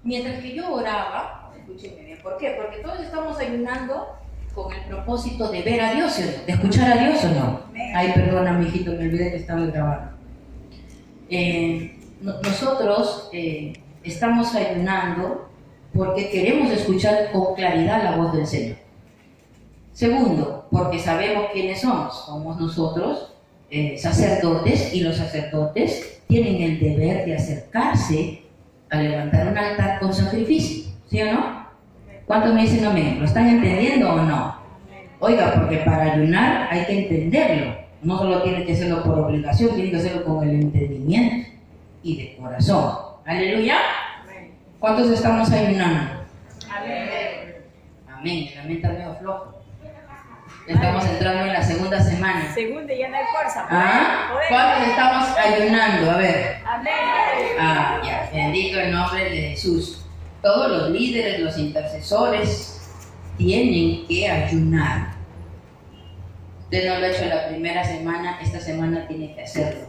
mientras que yo oraba, escúchenme bien, ¿por qué? Porque todos estamos ayunando con el propósito de ver a Dios, ¿sí o no? ¿De escuchar a Dios o no? Ay, perdona, mijito, me olvidé que estaba grabando. Nosotros estamos ayunando porque queremos escuchar con claridad la voz del Señor. Segundo, porque sabemos quiénes somos. Somos nosotros sacerdotes, y los sacerdotes tienen el deber de acercarse a levantar un altar con sacrificio, ¿sí o no? ¿Cuántos me dicen amén? ¿Lo están entendiendo o no? Oiga, porque para ayunar hay que entenderlo. No solo tiene que hacerlo por obligación, tiene que hacerlo con el entendimiento y de corazón. ¿Aleluya? ¿Cuántos estamos ayunando? Amén. Amén. La mente medio flojo. Estamos entrando en la segunda semana. Segunda y ya no hay fuerza. ¿Cuántos estamos ayunando? A ver. Amén. Ya. Bendito el nombre de Jesús. Todos los líderes, los intercesores tienen que ayunar. Usted no lo ha hecho la primera semana, esta semana tiene que hacerlo.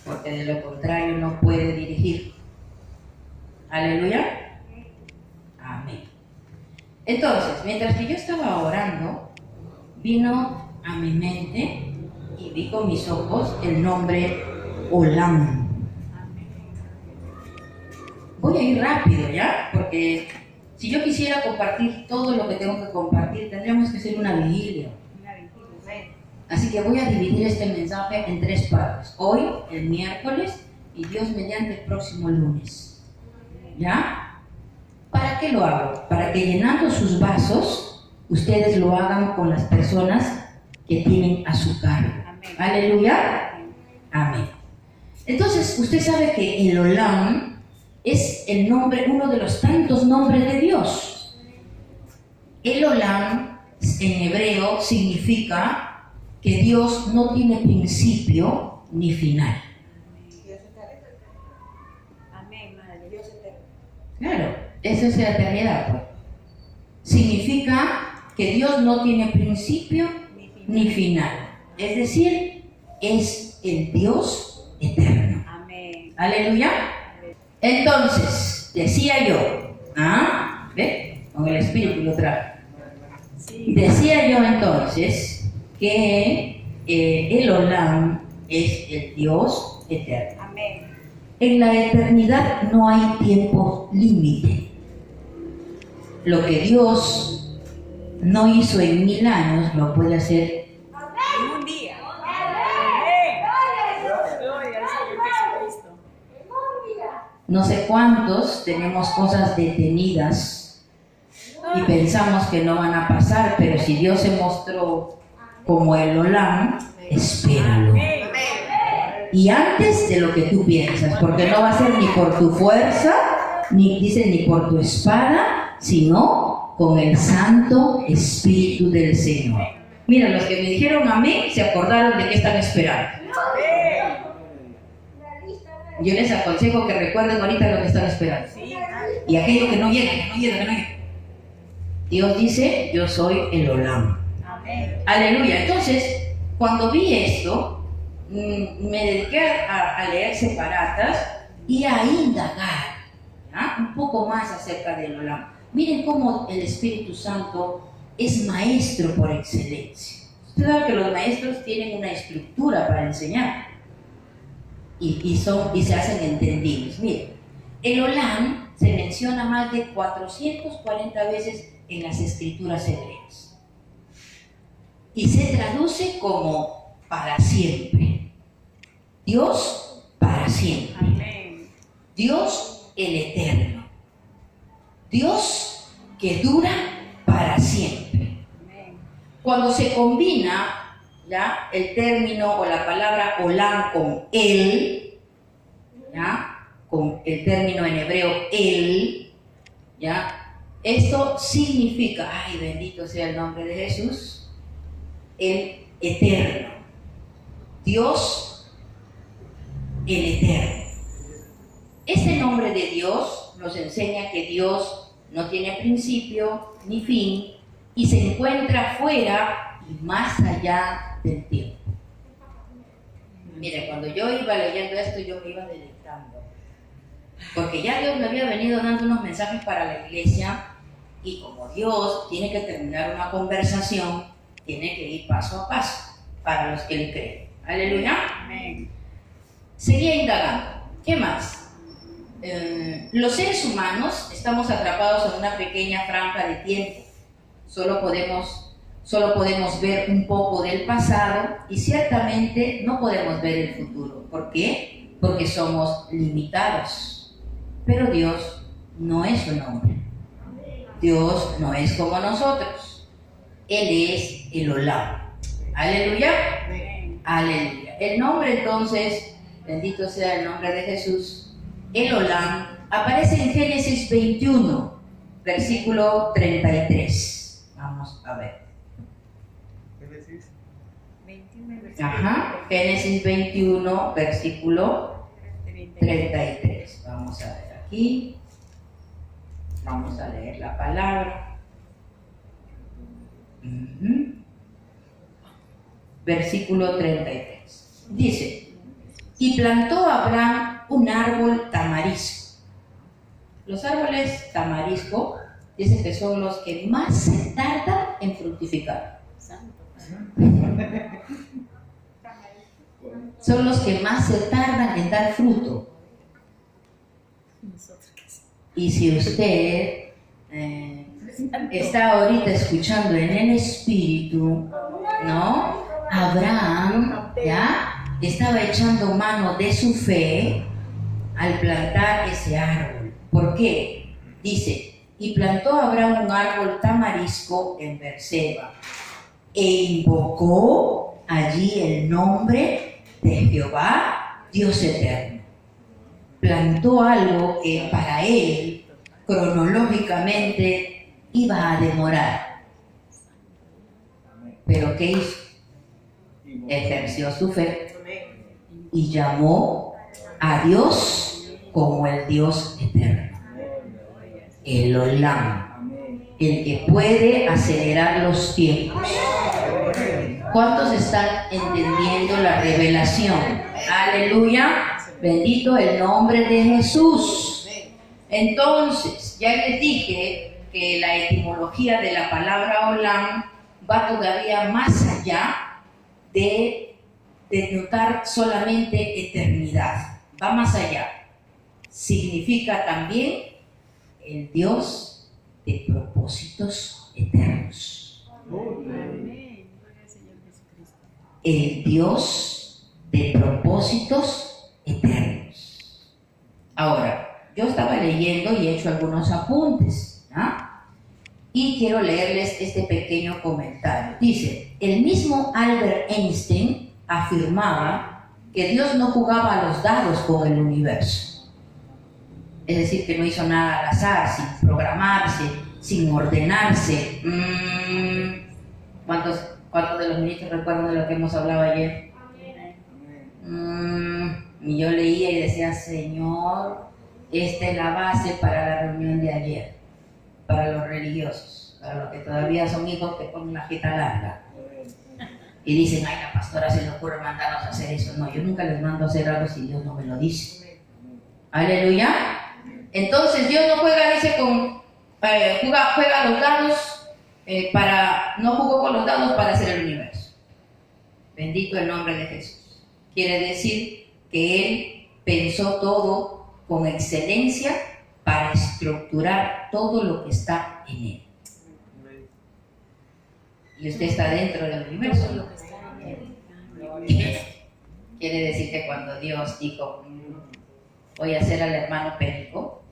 Porque de lo contrario no puede dirigir. Aleluya. Amén. Entonces, mientras que yo estaba orando, vino a mi mente y vi con mis ojos el nombre Olam. Voy a ir rápido, ¿ya? Porque si yo quisiera compartir todo lo que tengo que compartir, tendríamos que hacer una vigilia. Así que voy a dividir este mensaje en 3 partes. Hoy, el miércoles, y Dios mediante el próximo lunes. ¿Ya? ¿Para qué lo hago? Para que llenando sus vasos, ustedes lo hagan con las personas que tienen a su cargo. Amén. Aleluya. Amén. Entonces, usted sabe que el Olam es el nombre, uno de los tantos nombres de Dios. El Olam en hebreo significa que Dios no tiene principio ni final. Amén, madre. Dios eterno. Claro, eso es la eternidad, pues. Significa que Dios no tiene principio ni final. Es decir, es el Dios eterno. Amén. Aleluya. Entonces, decía yo, ¿ve? Con el Espíritu lo traje. Sí. Decía yo entonces que el Olam es el Dios eterno. Amén. En la eternidad no hay tiempo límite. Lo que Dios no hizo en 1000 años lo puede hacer En un día. Amén. Gloria al Señor Jesucristo. no sé cuántos tenemos cosas detenidas y pensamos que no van a pasar, pero si Dios se mostró como el Olam, espéralo. Amén. Y antes de lo que tú piensas, porque no va a ser ni por tu fuerza, ni por tu espada, sino con el Santo Espíritu del Señor. Mira, los que me dijeron amén se acordaron de qué están esperando. Yo les aconsejo que recuerden ahorita lo que están esperando. Sí. Y aquello que no llega, que no llega. Dios dice, yo soy el Olam. Amén. Aleluya. Entonces, cuando vi esto, me dediqué a leer separatas y a indagar, ¿ya? Un poco más acerca del Olam. Miren cómo el Espíritu Santo es maestro por excelencia. Usted sabe que los maestros tienen una estructura para enseñar y se hacen entendibles. Miren, el Olam se menciona más de 440 veces en las escrituras hebreas y se traduce como para siempre. Dios para siempre. Amén. Dios el eterno. Dios que dura para siempre. Amén. Cuando se combina, ¿ya?, el término o la palabra Olam con él, ¿ya?, con el término en hebreo él, ¿ya?, esto significa, ay, bendito sea el nombre de Jesús, el eterno. Dios el eterno. Este nombre de Dios nos enseña que Dios no tiene principio ni fin y se encuentra fuera y más allá del tiempo. Mira, cuando yo iba leyendo esto, yo me iba deleitando. Porque ya Dios me había venido dando unos mensajes para la iglesia y como Dios tiene que terminar una conversación, tiene que ir paso a paso para los que le creen. Aleluya. Amén. Seguía indagando. ¿Qué más? Los seres humanos estamos atrapados en una pequeña franja de tiempo. Solo podemos ver un poco del pasado y ciertamente no podemos ver el futuro. ¿Por qué? Porque somos limitados. Pero Dios no es un hombre. Dios no es como nosotros. Él es el Olam. Aleluya. Aleluya. El nombre entonces, bendito sea el nombre de Jesús, el Olam, aparece en Génesis 21, versículo 33. Vamos a ver. Génesis 21, Génesis 21, versículo 33. Vamos a ver aquí. Vamos a leer la palabra. Versículo 33. Dice: y plantó Abraham un árbol tamarisco. Los árboles tamarisco dicen que son los que más se tardan en fructificar. Son los que más se tardan en dar fruto. Y si usted está ahorita escuchando en el espíritu, ¿no? Abraham, ¿ya? Estaba echando mano de su fe al plantar ese árbol. ¿Por qué? Dice: y plantó Abraham un árbol tamarisco en Berseba e invocó allí el nombre de Jehová, Dios eterno. Plantó algo que para él, cronológicamente, iba a demorar. ¿Pero qué hizo? Ejerció su fe y llamó a Dios como el Dios eterno, el Olam, el que puede acelerar los tiempos. ¿Cuántos están entendiendo la revelación? Aleluya. Bendito el nombre de Jesús. Entonces, ya les dije que la etimología de la palabra Olam va todavía más allá de denotar solamente eternidad. Va más allá. Significa también el Dios de propósitos eternos. El Dios de propósitos eternos. Ahora, yo estaba leyendo y he hecho algunos apuntes, ¿no? Y quiero leerles este pequeño comentario. Dice: el mismo Albert Einstein afirmaba que Dios no jugaba a los dados con el universo. Es decir, que no hizo nada al azar, sin programarse, sin ordenarse. ¿Cuántos de los ministros recuerdan de lo que hemos hablado ayer? Y yo leía y decía: Señor, esta es la base para la reunión de ayer, para los religiosos, para los que todavía son hijos que ponen la jeta larga y dicen: ay, la pastora se le ocurre mandarnos a hacer eso. No, yo nunca les mando a hacer algo si Dios no me lo dice. Aleluya. Entonces Dios no juega, dice, juega los dados no jugó con los dados para hacer el universo. Bendito el nombre de Jesús. Quiere decir que Él pensó todo con excelencia para estructurar todo lo que está en Él. Y usted está dentro del universo. Quiere decir que cuando Dios dijo: voy a hacer al hermano Perico,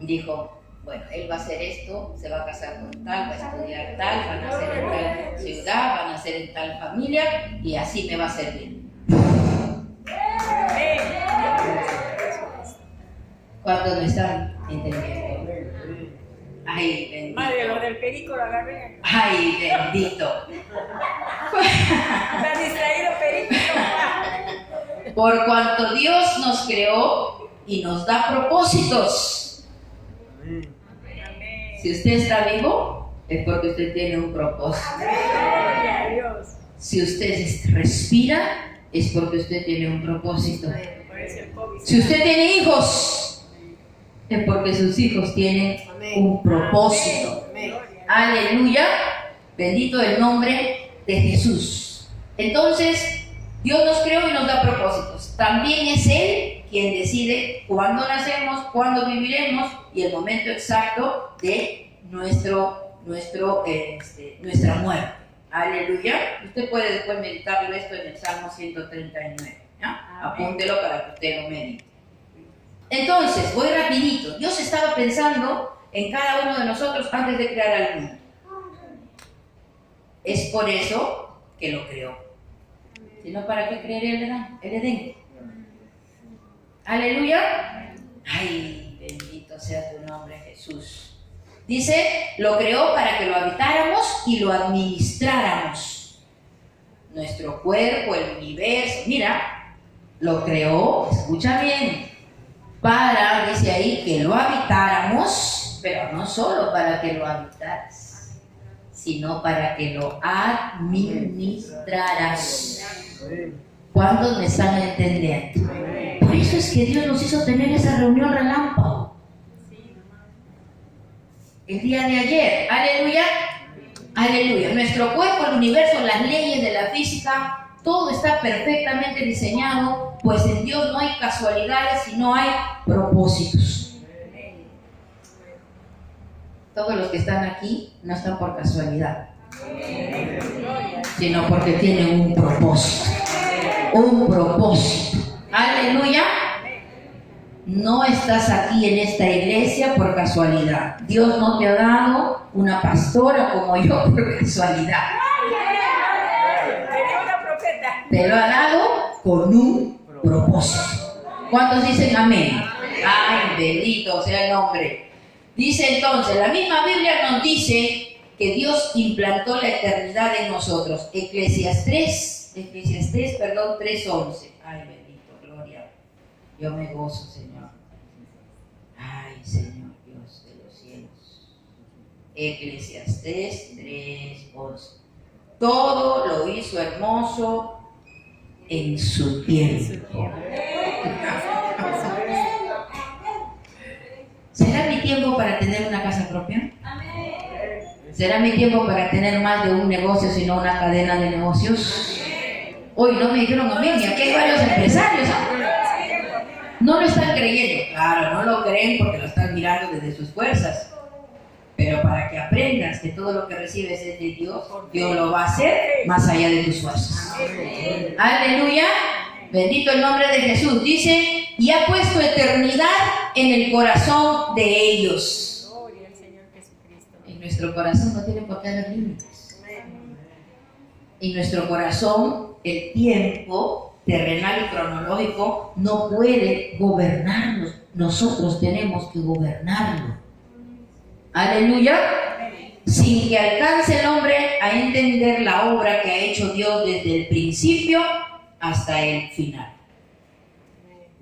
dijo: bueno, él va a hacer esto, se va a casar con tal, va a estudiar tal, van a nacer en tal ciudad, van a nacer en tal familia, y así me va a servir. ¿Cuántos me están entendiendo? Ay, bendito. Madre, lo del perico lo agarré. Ay, bendito. Está distraído perico. Por cuanto Dios nos creó y nos da propósitos. Amén. Si usted está vivo, es porque usted tiene un propósito. Gloria a Dios. Si usted respira, es porque usted tiene un propósito. Por eso el COVID. Si usted tiene hijos, es porque sus hijos tienen un propósito. Aleluya. Bendito el nombre de Jesús. Entonces, Dios nos creó y nos da propósitos. También es Él quien decide cuándo nacemos, cuándo viviremos y el momento exacto de nuestra muerte. Aleluya. Usted puede después meditarlo esto en el Salmo 139. ¿Ya? Apúntelo para que usted lo medite. Entonces, voy rapidito. Dios estaba pensando en cada uno de nosotros antes de crear al mundo. Es por eso que lo creó. Si no, ¿para qué crearía el Edén? Aleluya. Ay, bendito sea tu nombre, Jesús. Dice, lo creó para que lo habitáramos y lo administráramos. Nuestro cuerpo, el universo, mira, lo creó, escucha bien, para, dice ahí, que lo habitáramos, pero no solo para que lo habitaras, sino para que lo administraras. ¿Cuántos me están entendiendo? Por eso es que Dios nos hizo tener esa reunión relámpago. El día de ayer, aleluya, aleluya. Nuestro cuerpo, el universo, las leyes de la física, todo está perfectamente diseñado, pues en Dios no hay casualidades, sino hay propósitos. Todos los que están aquí no están por casualidad, sino porque tienen un propósito. Un propósito. Aleluya. No estás aquí en esta iglesia por casualidad. Dios no te ha dado una pastora como yo por casualidad. Te lo ha dado con un propósito. ¿Cuántos dicen amén? Ay, bendito sea el nombre. Dice entonces, la misma Biblia nos dice que Dios implantó la eternidad en nosotros. Eclesiastés 3:11. Ay, bendito, gloria. Yo me gozo, Señor. Ay, Señor Dios de los cielos. Eclesiastés 3:11. Todo lo hizo hermoso en su tiempo. ¿Será mi tiempo para tener una casa propia? ¿Será mi tiempo para tener más de un negocio, sino una cadena de negocios? Hoy no me dijeron amén, y aquí hay varios empresarios, no lo están creyendo. Claro, no lo creen porque lo están mirando desde sus fuerzas. Pero para que aprendas que todo lo que recibes es de Dios, Dios lo va a hacer más allá de tus fuerzas. Aleluya. Bendito el nombre de Jesús. Dice, y ha puesto eternidad en el corazón de ellos. Gloria al Señor Jesucristo. En nuestro corazón no tiene por qué haber límites. En nuestro corazón, el tiempo terrenal y cronológico no puede gobernarnos. Nosotros tenemos que gobernarlo. Aleluya. Sin que alcance el hombre a entender la obra que ha hecho Dios desde el principio hasta el final.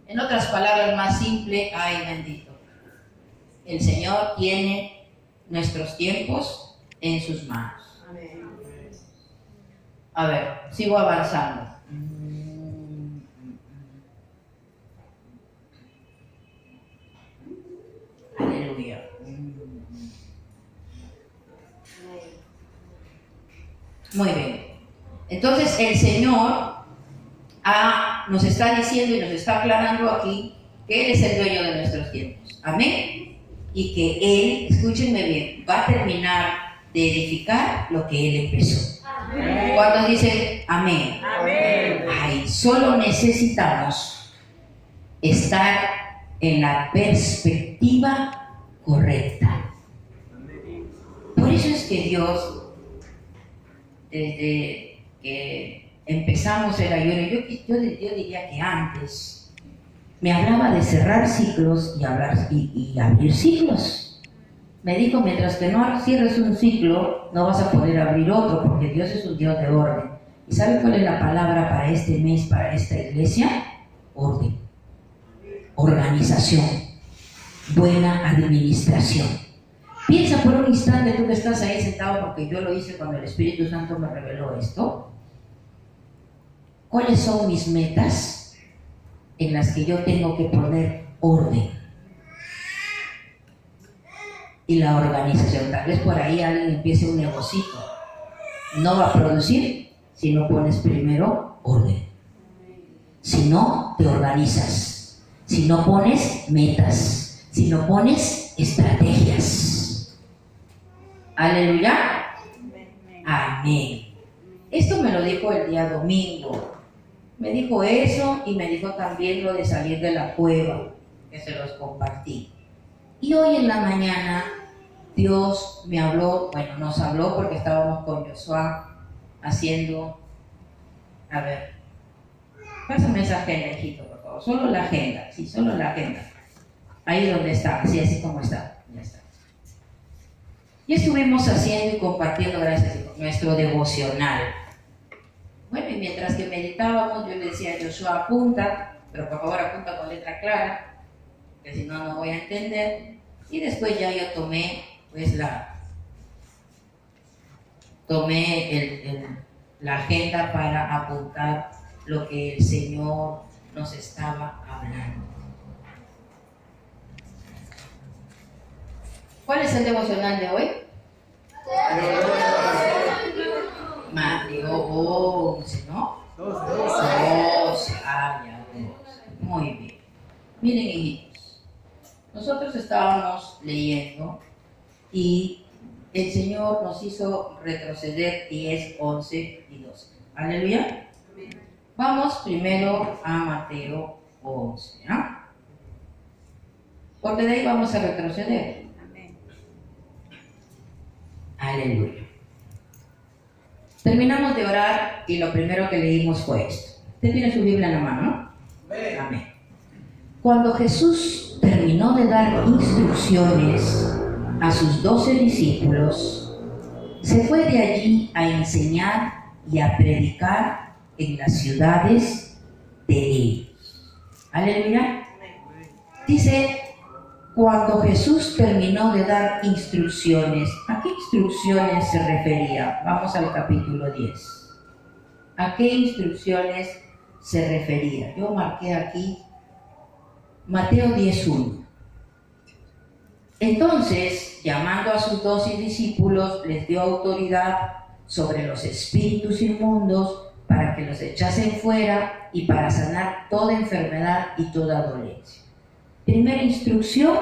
En otras palabras más simples, ay bendito, el Señor tiene nuestros tiempos en sus manos. A ver, sigo avanzando. Aleluya. Muy bien. Entonces el Señor nos está diciendo y nos está aclarando aquí que Él es el dueño de nuestros tiempos. Amén. Y que Él, escúchenme bien, va a terminar de edificar lo que Él empezó. ¿Cuántos dicen amén? Amén. Ay, solo necesitamos estar en la perspectiva correcta. Por eso es que Dios, desde que empezamos el ayuno, yo diría que antes, me hablaba de cerrar ciclos y abrir ciclos. Me dijo, mientras que no cierres un ciclo, no vas a poder abrir otro, porque Dios es un Dios de orden. ¿Y sabe cuál es la palabra para este mes, para esta iglesia? Orden, organización, buena administración. Piensa por un instante, tú que estás ahí sentado, porque yo lo hice cuando el Espíritu Santo me reveló esto. ¿Cuáles son mis metas? en las que yo tengo que poner orden. Y la organización, tal vez por ahí alguien empiece un negocito, no va a producir si no pones primero orden, si no te organizas, si no pones metas, si no pones estrategias. Aleluya. Amén. Esto me lo dijo el día domingo. Me dijo eso y me dijo también lo de salir de la cueva, que se los compartí. Y hoy en la mañana Dios me habló, bueno, nos habló porque estábamos con Josué haciendo, a ver, pásame esa agenda, hijito, por favor, solo la agenda, sí, solo la agenda. Ahí donde está, así como está, ya está. Y estuvimos haciendo y compartiendo, gracias a Dios, nuestro devocional. Bueno, y mientras que meditábamos, yo le decía a Josué, apunta, pero por favor apunta con letra clara, que si no, no voy a entender. Y después ya yo tomé, pues, la agenda para apuntar lo que el Señor nos estaba hablando. ¿Cuál es el devocional de hoy? Mateo 11, ¿no? 12. Ah, ya, 12. Muy bien. Miren, hijitos, nosotros estábamos leyendo y el Señor nos hizo retroceder 10, 11 y 12. Aleluya. Vamos primero a Mateo 11, ¿ah? Porque de ahí vamos a retroceder. Aleluya. Terminamos de orar y lo primero que leímos fue esto. Usted tiene su Biblia en la mano, ¿no? Amén. Cuando Jesús terminó de dar instrucciones a sus 12 discípulos, se fue de allí a enseñar y a predicar en las ciudades de ellos. Aleluya. Dice, cuando Jesús terminó de dar instrucciones, ¿a qué instrucciones se refería? Vamos al capítulo 10. ¿A qué instrucciones se refería? Yo marqué aquí Mateo 10:1. Entonces, llamando a sus 12 discípulos, les dio autoridad sobre los espíritus inmundos para que los echasen fuera y para sanar toda enfermedad y toda dolencia. Primera instrucción,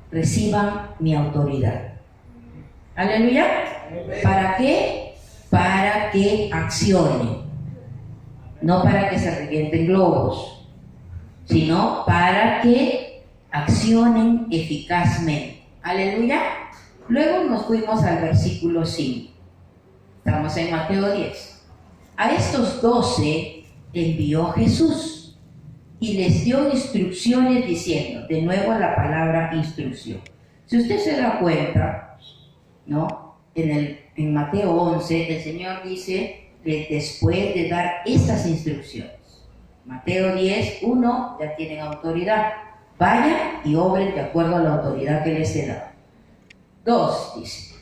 reciban mi autoridad. Aleluya. ¿Para qué? Para que accionen. No para que se revienten globos, sino para que accionen eficazmente. Aleluya. Luego nos fuimos al versículo 5. Estamos en Mateo 10. A estos 12 envió Jesús y les dio instrucciones diciendo, de nuevo la palabra instrucción. Si usted se da cuenta, ¿no? En Mateo 11 el Señor dice que después de dar estas instrucciones, Mateo 10:1, ya tienen autoridad, vayan y obren de acuerdo a la autoridad que les he dado. 2 dice,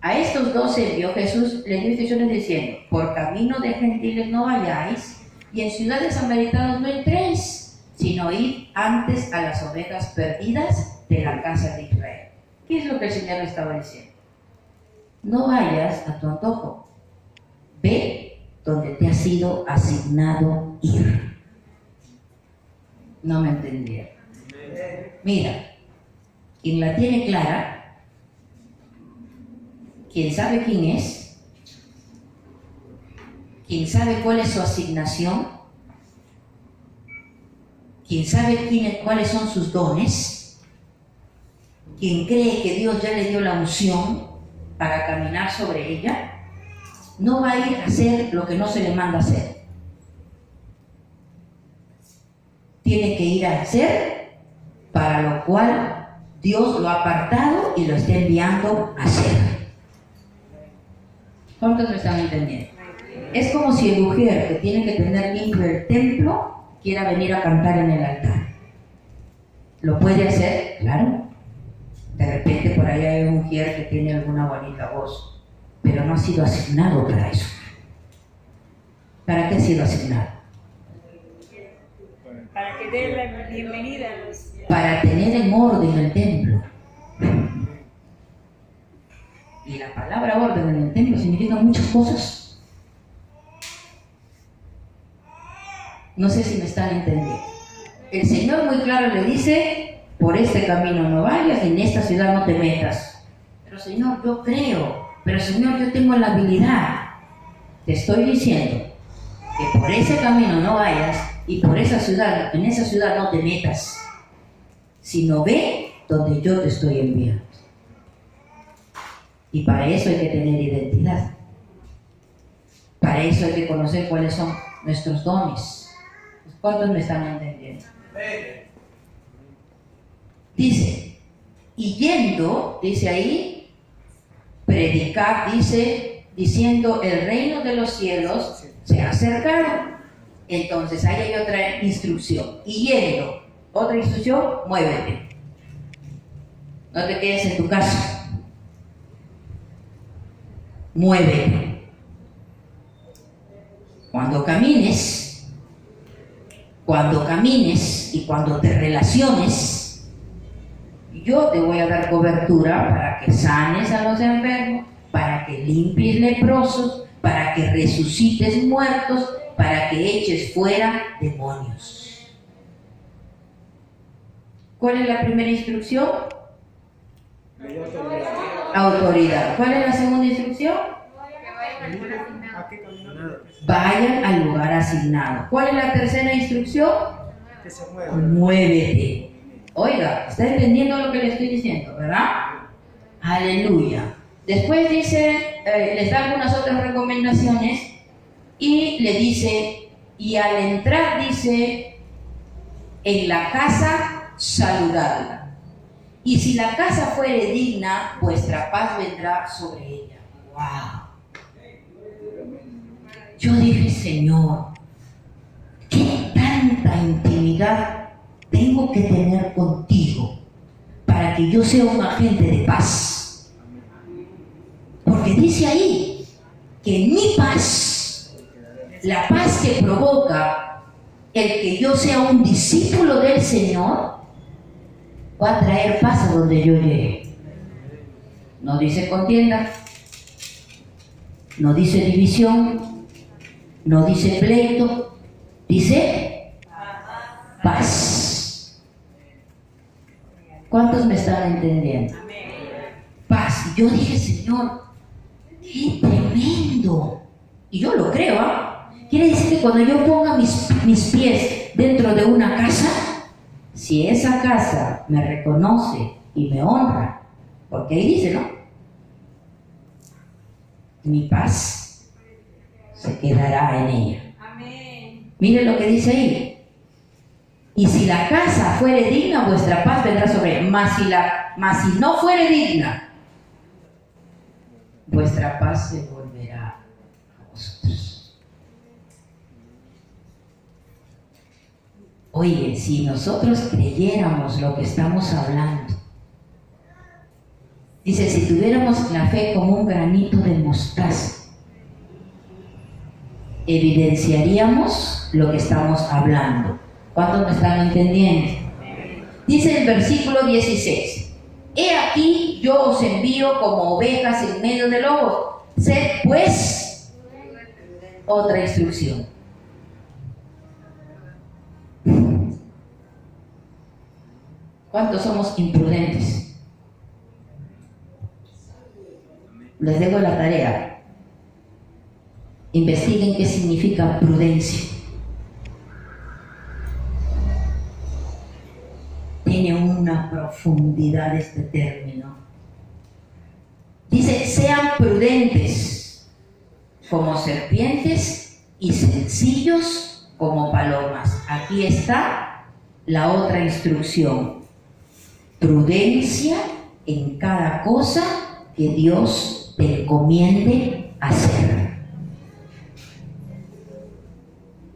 a estos 12 envió Jesús, les dio instrucciones diciendo, por camino de gentiles no vayáis y en ciudades samaritanas no entréis, sino id antes a las ovejas perdidas de la casa de Israel. ¿Qué es lo que el Señor estaba diciendo? No vayas a tu antojo, ve donde te ha sido asignado ir. No me entendieron. Mira, quien la tiene clara, quien sabe quién es, quien sabe cuál es su asignación, quien sabe cuáles son sus dones, quien cree que Dios ya le dio la unción para caminar sobre ella, no va a ir a hacer lo que no se le manda hacer. Tiene que ir a hacer para lo cual Dios lo ha apartado y lo está enviando a hacer. ¿Cuántos me están entendiendo? Es como si el mujer que tiene que tener limpio el templo quiera venir a cantar en el altar. ¿Lo puede hacer? Claro. De repente por ahí hay una mujer que tiene alguna bonita voz, pero no ha sido asignado para eso. ¿Para qué ha sido asignado? Para que Que dé la bienvenida a los... para tener en orden el templo. Y la palabra orden en el templo significa muchas cosas. No sé si me están entendiendo. El Señor muy claro le dice, por este camino no vayas, en esta ciudad no te metas. Pero Señor, yo creo, pero Señor, yo tengo la habilidad. Te estoy diciendo que por ese camino no vayas y por esa ciudad, en esa ciudad no te metas, sino ve donde yo te estoy enviando. Y para eso hay que tener identidad. Para eso hay que conocer cuáles son nuestros dones. ¿Cuántos me están entendiendo? Dice, y yendo, dice ahí, predicar, dice, diciendo, el reino de los cielos se ha acercado. Entonces ahí hay otra instrucción. Y yendo, otra instrucción, muévete. No te quedes en tu casa. Muévete. Cuando camines y cuando te relaciones, yo te voy a dar cobertura para que sanes a los enfermos, para que limpies leprosos, para que resucites muertos, para que eches fuera demonios. ¿Cuál es la primera instrucción? Autoridad. ¿Cuál es la segunda instrucción? Vayan al lugar asignado. ¿Cuál es la tercera instrucción? Que se mueva. Muévete. Oiga, ¿está entendiendo lo que le estoy diciendo, verdad? Aleluya. Después dice, les da algunas otras recomendaciones y le dice, y al entrar dice, en la casa saludadla. Y si la casa fuere digna, vuestra paz vendrá sobre ella. ¡Wow! Yo dije, Señor, ¿qué tanta intimidad tengo que tener contigo para que yo sea un agente de paz? Porque dice ahí que mi paz, la paz que provoca el que yo sea un discípulo del Señor, va a traer paz a donde yo llegue. No dice contienda, no dice división, no dice pleito, dice paz. ¿Cuántos me están entendiendo? Paz. Yo dije, Señor, qué tremendo. Y yo lo creo, ¿ah? Quiere decir que cuando yo ponga mis pies dentro de una casa, si esa casa me reconoce y me honra, porque ahí dice, ¿no? Mi paz se quedará en ella. Amén. Mire lo que dice ahí. Y si la casa fuere digna, vuestra paz vendrá sobre él. Mas si no fuere digna, vuestra paz se volverá a vosotros. Oye, si nosotros creyéramos lo que estamos hablando, dice, si tuviéramos la fe como un granito de mostaza, evidenciaríamos lo que estamos hablando. ¿Cuántos me están entendiendo? Dice el versículo 16, he aquí yo os envío como ovejas en medio de lobos. Sed pues, otra instrucción. ¿Cuántos somos imprudentes? Les dejo la tarea. Investiguen qué significa prudencia. Tiene una profundidad este término. Dice, sean prudentes como serpientes y sencillos como palomas. Aquí está la otra instrucción. Prudencia en cada cosa que Dios te encomiende hacer.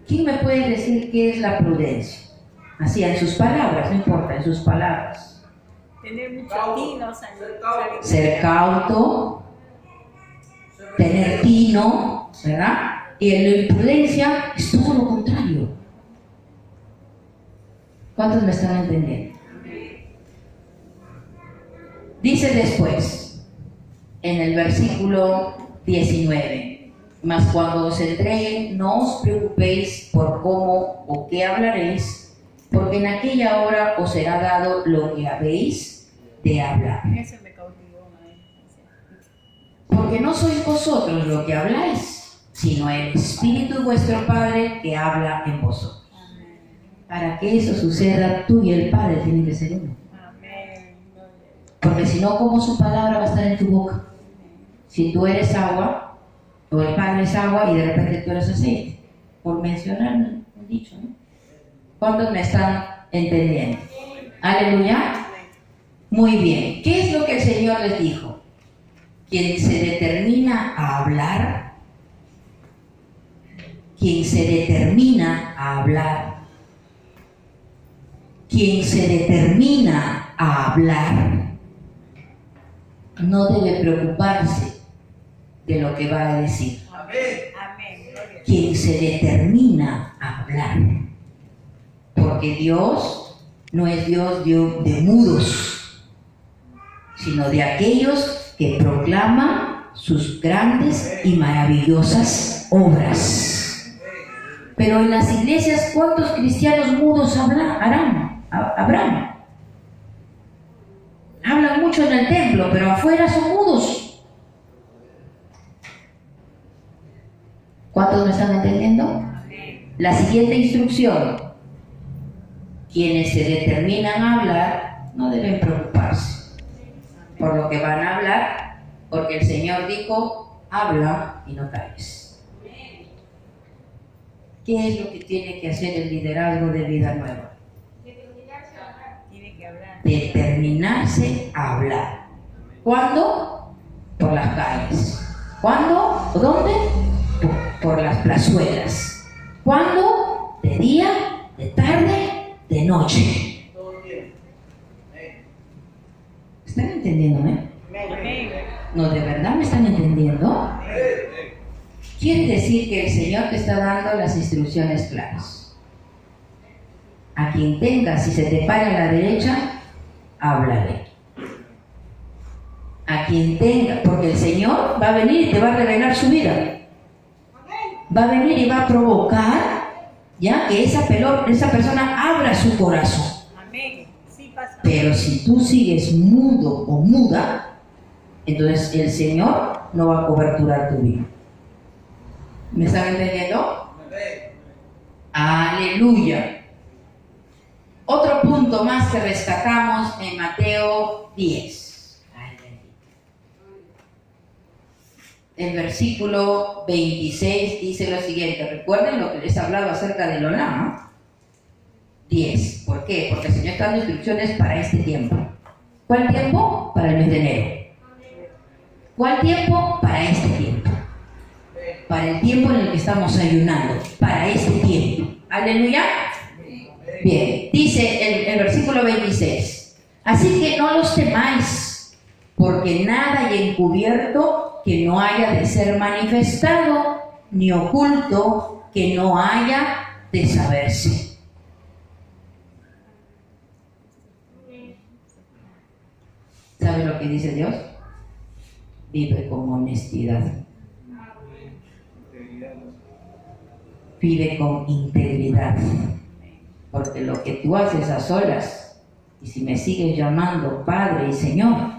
¿Quién me puede decir qué es la prudencia? Así, en sus palabras, no importa, en sus palabras. Tener mucho tino, Ser cauto, tener tino, ¿verdad? Y en la imprudencia es todo lo contrario. ¿Cuántos me están entendiendo? Dice después, en el versículo 19, mas cuando os entreguen, no os preocupéis por cómo o qué hablaréis, porque en aquella hora os será dado lo que habéis de hablar. Ese me cautivó, maestro. Porque no sois vosotros lo que habláis, sino el Espíritu vuestro Padre que habla en vosotros. Amén. Para que eso suceda, tú y el Padre tienen que ser uno. Amén. Porque si no, ¿cómo su palabra va a estar en tu boca? Si tú eres agua, o el Padre es agua y de repente tú eres aceite. Por mencionar un dicho, ¿no? ¿Cuántos me están entendiendo? Aleluya. Muy bien. ¿Qué es lo que el Señor les dijo? Quien se determina a hablar, quien se determina a hablar, quien se determina a hablar, no debe preocuparse de lo que va a decir. Amén. Quien se determina a hablar. Porque Dios no es Dios de mudos, sino de aquellos que proclaman sus grandes y maravillosas obras. Pero en las iglesias, ¿cuántos cristianos mudos habrán? Hablan mucho en el templo, pero afuera son mudos. ¿Cuántos me están entendiendo? La siguiente instrucción. Quienes se determinan a hablar no deben preocuparse por lo que van a hablar, porque el Señor dijo, habla y no calles. ¿Qué es lo que tiene que hacer el liderazgo de Vida Nueva? Tiene que hablar. Determinarse a hablar. ¿Cuándo? Por las calles. ¿Cuándo? ¿Dónde? Por las plazuelas. ¿Cuándo? De día, de tarde, de noche. ¿Están entendiéndome? Amén. ¿No de verdad me están entendiendo? Quiere decir que el Señor te está dando las instrucciones claras. A quien tenga, si se te para a la derecha, háblale. A quien tenga, porque el Señor va a venir y te va a revelar su vida. Va a venir y va a provocar ya que esa persona abra su corazón. Amén. Sí, pastor. Pero si tú sigues mudo o muda, entonces el Señor no va a coberturar tu vida. ¿Me están entendiendo? Aleluya. Otro punto más que rescatamos en Mateo 10. El versículo 26 dice lo siguiente. Recuerden lo que les he hablado acerca del Olam, ¿no? 10. ¿Por qué? Porque el Señor está dando instrucciones para este tiempo. ¿Cuál tiempo? Para el mes de enero. ¿Cuál tiempo? Para este tiempo. Para el tiempo en el que estamos ayunando. Para este tiempo. Aleluya. Bien. Dice el versículo 26. Así que no los temáis, porque nada hay encubierto que no haya de ser manifestado, ni oculto que no haya de saberse. ¿Sabe lo que dice Dios? Vive con honestidad. Vive con integridad. Porque lo que tú haces a solas, y si me sigues llamando Padre y Señor,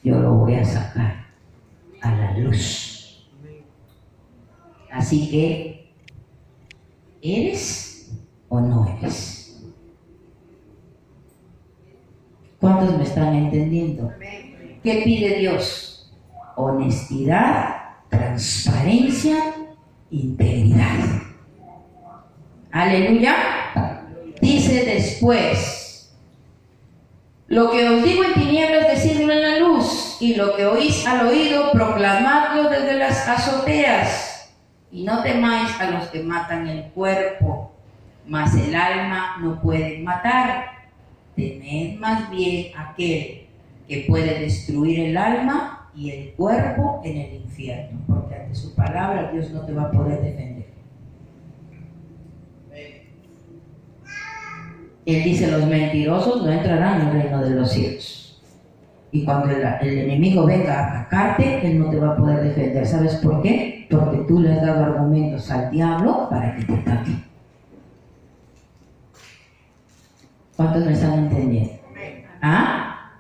yo lo voy a sacar a la luz. Así que, ¿eres o no eres? ¿Cuántos me están entendiendo? ¿Qué pide Dios? Honestidad, transparencia, integridad. Aleluya. Dice después, lo que os digo en tinieblas, decidlo en la luz, y lo que oís al oído, proclamadlo desde las azoteas. Y no temáis a los que matan el cuerpo, mas el alma no pueden matar. Temed más bien aquel que puede destruir el alma y el cuerpo en el infierno, porque ante su palabra Dios no te va a poder defender. Él dice, los mentirosos no entrarán en el reino de los cielos. Y cuando el enemigo venga a atacarte, él no te va a poder defender. ¿Sabes por qué? Porque tú le has dado argumentos al diablo para que te ataque. ¿Cuántos me están entendiendo? ¿Ah?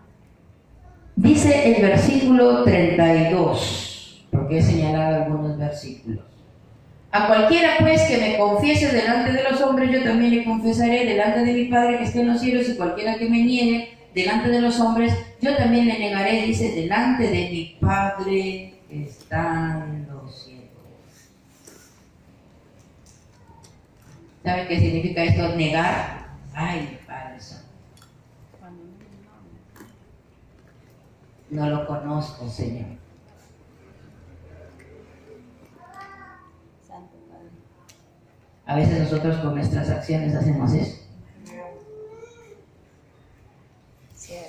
Dice el versículo 32, porque he señalado algunos versículos. A cualquiera pues que me confiese delante de los hombres, yo también le confesaré delante de mi Padre que está en los cielos, y cualquiera que me niegue delante de los hombres, yo también le negaré, dice, delante de mi Padre que está en los cielos. ¿Sabe qué significa esto? Negar. Ay, Padre Santo. No lo conozco, Señor. A veces nosotros con nuestras acciones hacemos eso.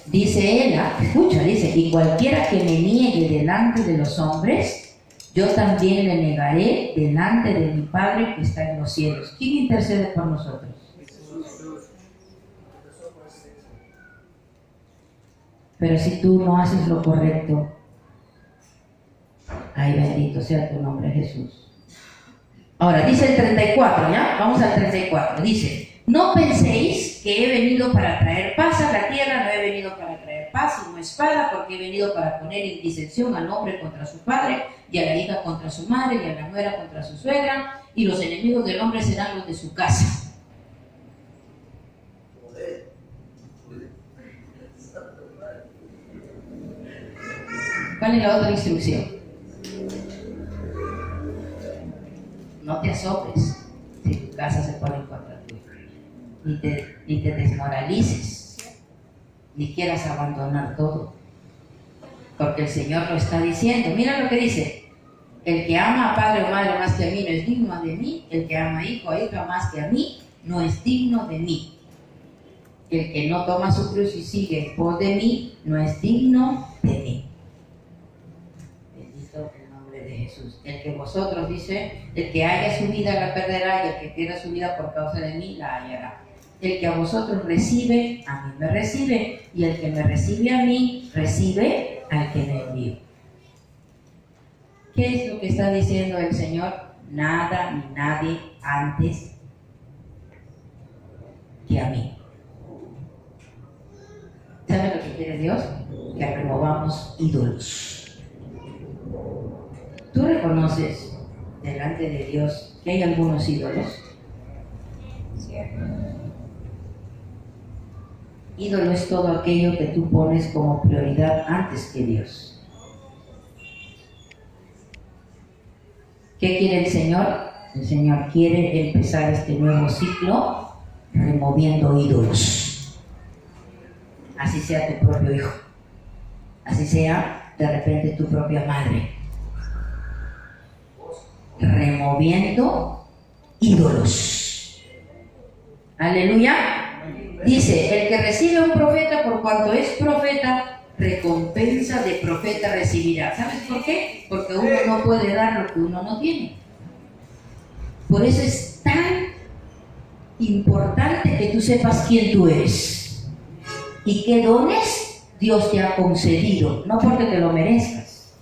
Dice él, escucha, dice, y cualquiera que me niegue delante de los hombres, yo también le negaré delante de mi Padre que está en los cielos. ¿Quién intercede por nosotros? Pero si tú no haces lo correcto, ay, bendito sea tu nombre, Jesús. Ahora, dice el 34, ¿ya? Vamos al 34. Dice, no penséis que he venido para traer paz a la tierra, no he venido para traer paz sino espada, porque he venido para poner en disensión al hombre contra su padre, y a la hija contra su madre, y a la nuera contra su suegra, y los enemigos del hombre serán los de su casa. ¿Cuál es la otra instrucción? No te asombres si tu casa se pone en contra tuya, ni te desmoralices, ni quieras abandonar todo, porque el Señor lo está diciendo. Mira lo que dice: el que ama a padre o madre más que a mí no es digno de mí, el que ama a hijo o hija más que a mí no es digno de mí, el que no toma su cruz y sigue en pos de mí no es digno de mí. De Jesús. El que vosotros, dice, el que haya su vida la perderá, y el que pierda su vida por causa de mí la hallará. El que a vosotros recibe, a mí me recibe, y el que me recibe a mí, recibe al que me envió. ¿Qué es lo que está diciendo el Señor? Nada ni nadie antes que a mí. ¿Sabe lo que quiere Dios? Que removamos ídolos. ¿Tú reconoces delante de Dios que hay algunos ídolos? Ídolo es todo aquello que tú pones como prioridad antes que Dios. ¿Qué quiere el Señor? El Señor quiere empezar este nuevo ciclo removiendo ídolos. Así sea tu propio hijo, así sea de repente tu propia madre. Removiendo ídolos. Aleluya. Dice, el que recibe a un profeta por cuanto es profeta, recompensa de profeta recibirá. ¿Sabes por qué? Porque uno no puede dar lo que uno no tiene. Por eso es tan importante que tú sepas quién tú eres y qué dones Dios te ha concedido, no porque te lo merezcas,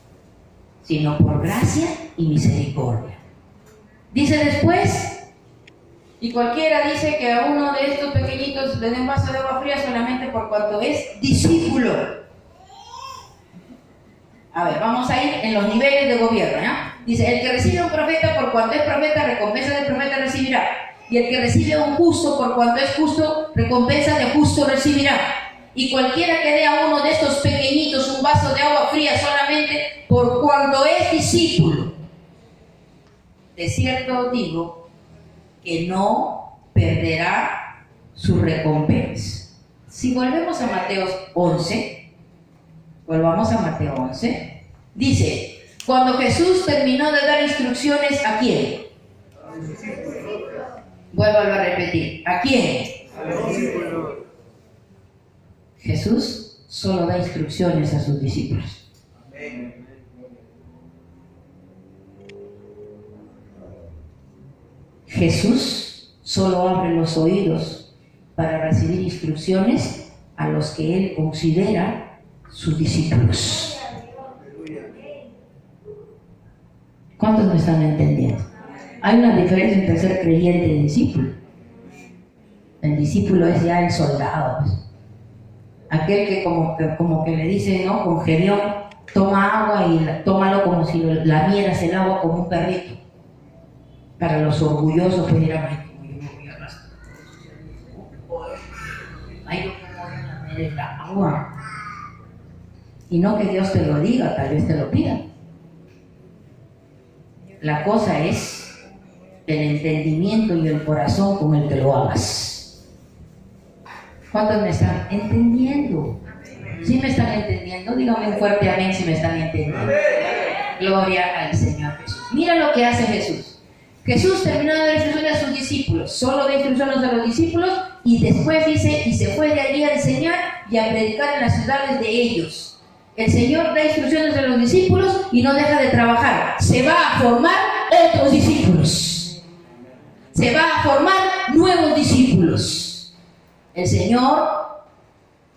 sino por gracia y misericordia. Dice después, y cualquiera dice que a uno de estos pequeñitos le den un vaso de agua fría solamente por cuanto es discípulo. A ver, vamos a ir en los niveles de gobierno, ¿ya? Dice, el que recibe a un profeta por cuanto es profeta, recompensa de profeta recibirá. Y el que recibe a un justo por cuanto es justo, recompensa de justo recibirá. Y cualquiera que dé a uno de estos pequeñitos un vaso de agua fría solamente por cuanto es discípulo, de cierto digo que no perderá su recompensa. Si volvemos a Mateo 11, volvamos a Mateo 11, dice, cuando Jesús terminó de dar instrucciones, ¿a quién? Vuelvo a repetir, ¿a quién? Jesús solo da instrucciones a sus discípulos. Jesús solo abre los oídos para recibir instrucciones a los que él considera sus discípulos. ¿Cuántos me están entendiendo? Hay una diferencia entre ser creyente y discípulo. El discípulo es ya el soldado, pues. Aquel que como que le dice, ¿no? Con Gedeón, toma agua y tómalo como si lamieras el agua como un perrito. Para los orgullosos, pues dirán, ay, como yo me voy a arrastrar. Ay, yo como voy a lamer el agua. Y no que Dios te lo diga, tal vez te lo pida. La cosa es el entendimiento y el corazón con el que lo hagas. ¿Cuántos me están entendiendo? ¿Sí me están entendiendo? Díganme un fuerte amén si me están entendiendo. Gloria al Señor Jesús. Mira lo que hace Jesús. Jesús terminó de dar instrucciones a sus discípulos. Solo da instrucciones a los discípulos y después dice, y se fue de allí a enseñar y a predicar en las ciudades de ellos. El Señor da instrucciones a los discípulos y no deja de trabajar. Se va a formar otros discípulos. Se va a formar nuevos discípulos. El Señor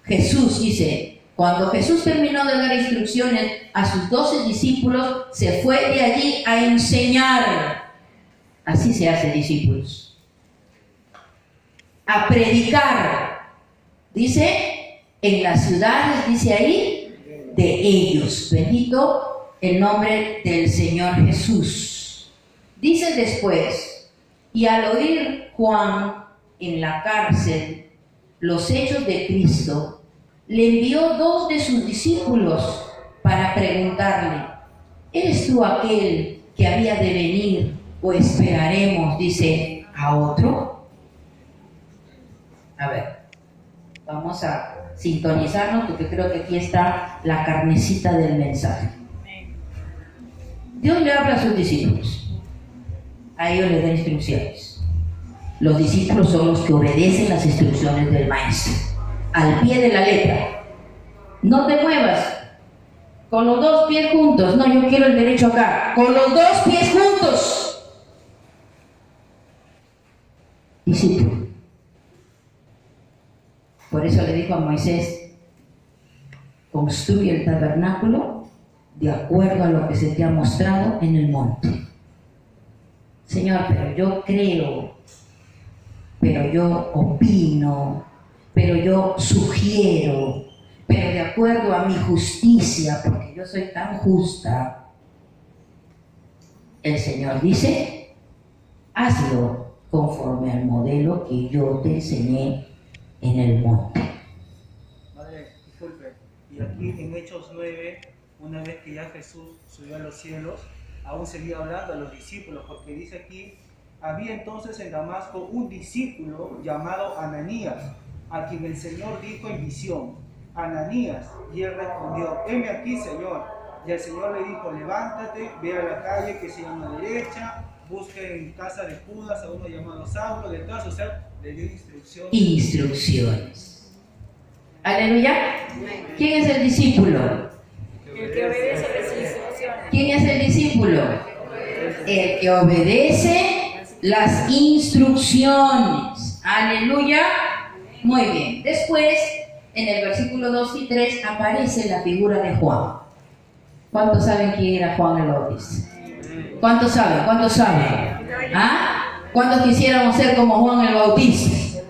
Jesús dice, cuando Jesús terminó de dar instrucciones a sus 12 discípulos, se fue de allí a enseñar. Así se hace discípulos. A predicar. Dice, en las ciudades, dice ahí, de ellos. Bendito el nombre del Señor Jesús. Dice después, y al oír Juan en la cárcel los hechos de Cristo, le envió 2 de sus discípulos para preguntarle, ¿eres tú aquel que había de venir o esperaremos, dice, a otro? A ver, vamos a sintonizarnos porque creo que aquí está la carnecita del mensaje. Dios le habla a sus discípulos, a ellos les da instrucciones. Los discípulos son los que obedecen las instrucciones del maestro, al pie de la letra. No te muevas, con los 2 pies juntos. No, yo quiero el derecho acá. Con los 2 pies juntos. Discípulo. Por eso le dijo a Moisés, construye el tabernáculo de acuerdo a lo que se te ha mostrado en el monte. Señor, pero yo creo, pero yo opino, pero yo sugiero, pero de acuerdo a mi justicia, porque yo soy tan justa. El Señor dice, hazlo conforme al modelo que yo te enseñé en el monte. Madre, disculpe, y aquí en Hechos 9, una vez que ya Jesús subió a los cielos, aún seguía hablando a los discípulos, porque dice aquí, había entonces en Damasco un discípulo llamado Ananías, a quien el Señor dijo en visión, Ananías, y él respondió, heme aquí, Señor. Y el Señor le dijo, levántate, ve a la calle que se llama derecha, busque en casa de Judas a uno llamado Saulo, detrás, o sea, le dio instrucciones. Aleluya. ¿Quién es el discípulo? El que obedece las instrucciones. ¿Quién es el discípulo? El que obedece las instrucciones. Aleluya. Muy bien. Después, en el versículo 2 y 3 aparece la figura de Juan. ¿Cuántos saben quién era Juan el Bautista? ¿Cuántos saben? ¿Cuántos saben? ¿Ah? ¿Cuántos quisiéramos ser como Juan el Bautista?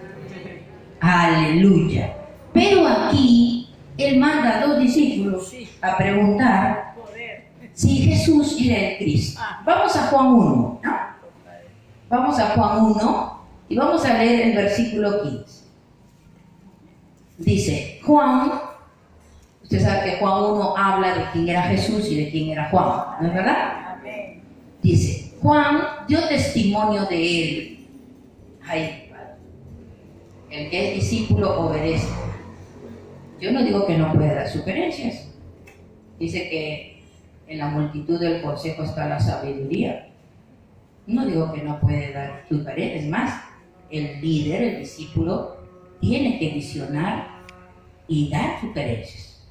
Aleluya. Pero aquí él manda a 2 discípulos a preguntar si Jesús era el Cristo. Vamos a Juan 1, ¿no? Vamos a Juan 1 y vamos a leer el versículo 15. Dice, Juan, usted sabe que Juan 1 habla de quién era Jesús y de quién era Juan, ¿no es verdad? Dice, Juan dio testimonio de él. Ay, el que es discípulo obedece. Yo no digo que no pueda dar sugerencias. Dice que en la multitud del consejo está la sabiduría. No digo que no puede dar sugerencias. Es más, el líder, el discípulo, tiene que visionar y dar sugerencias.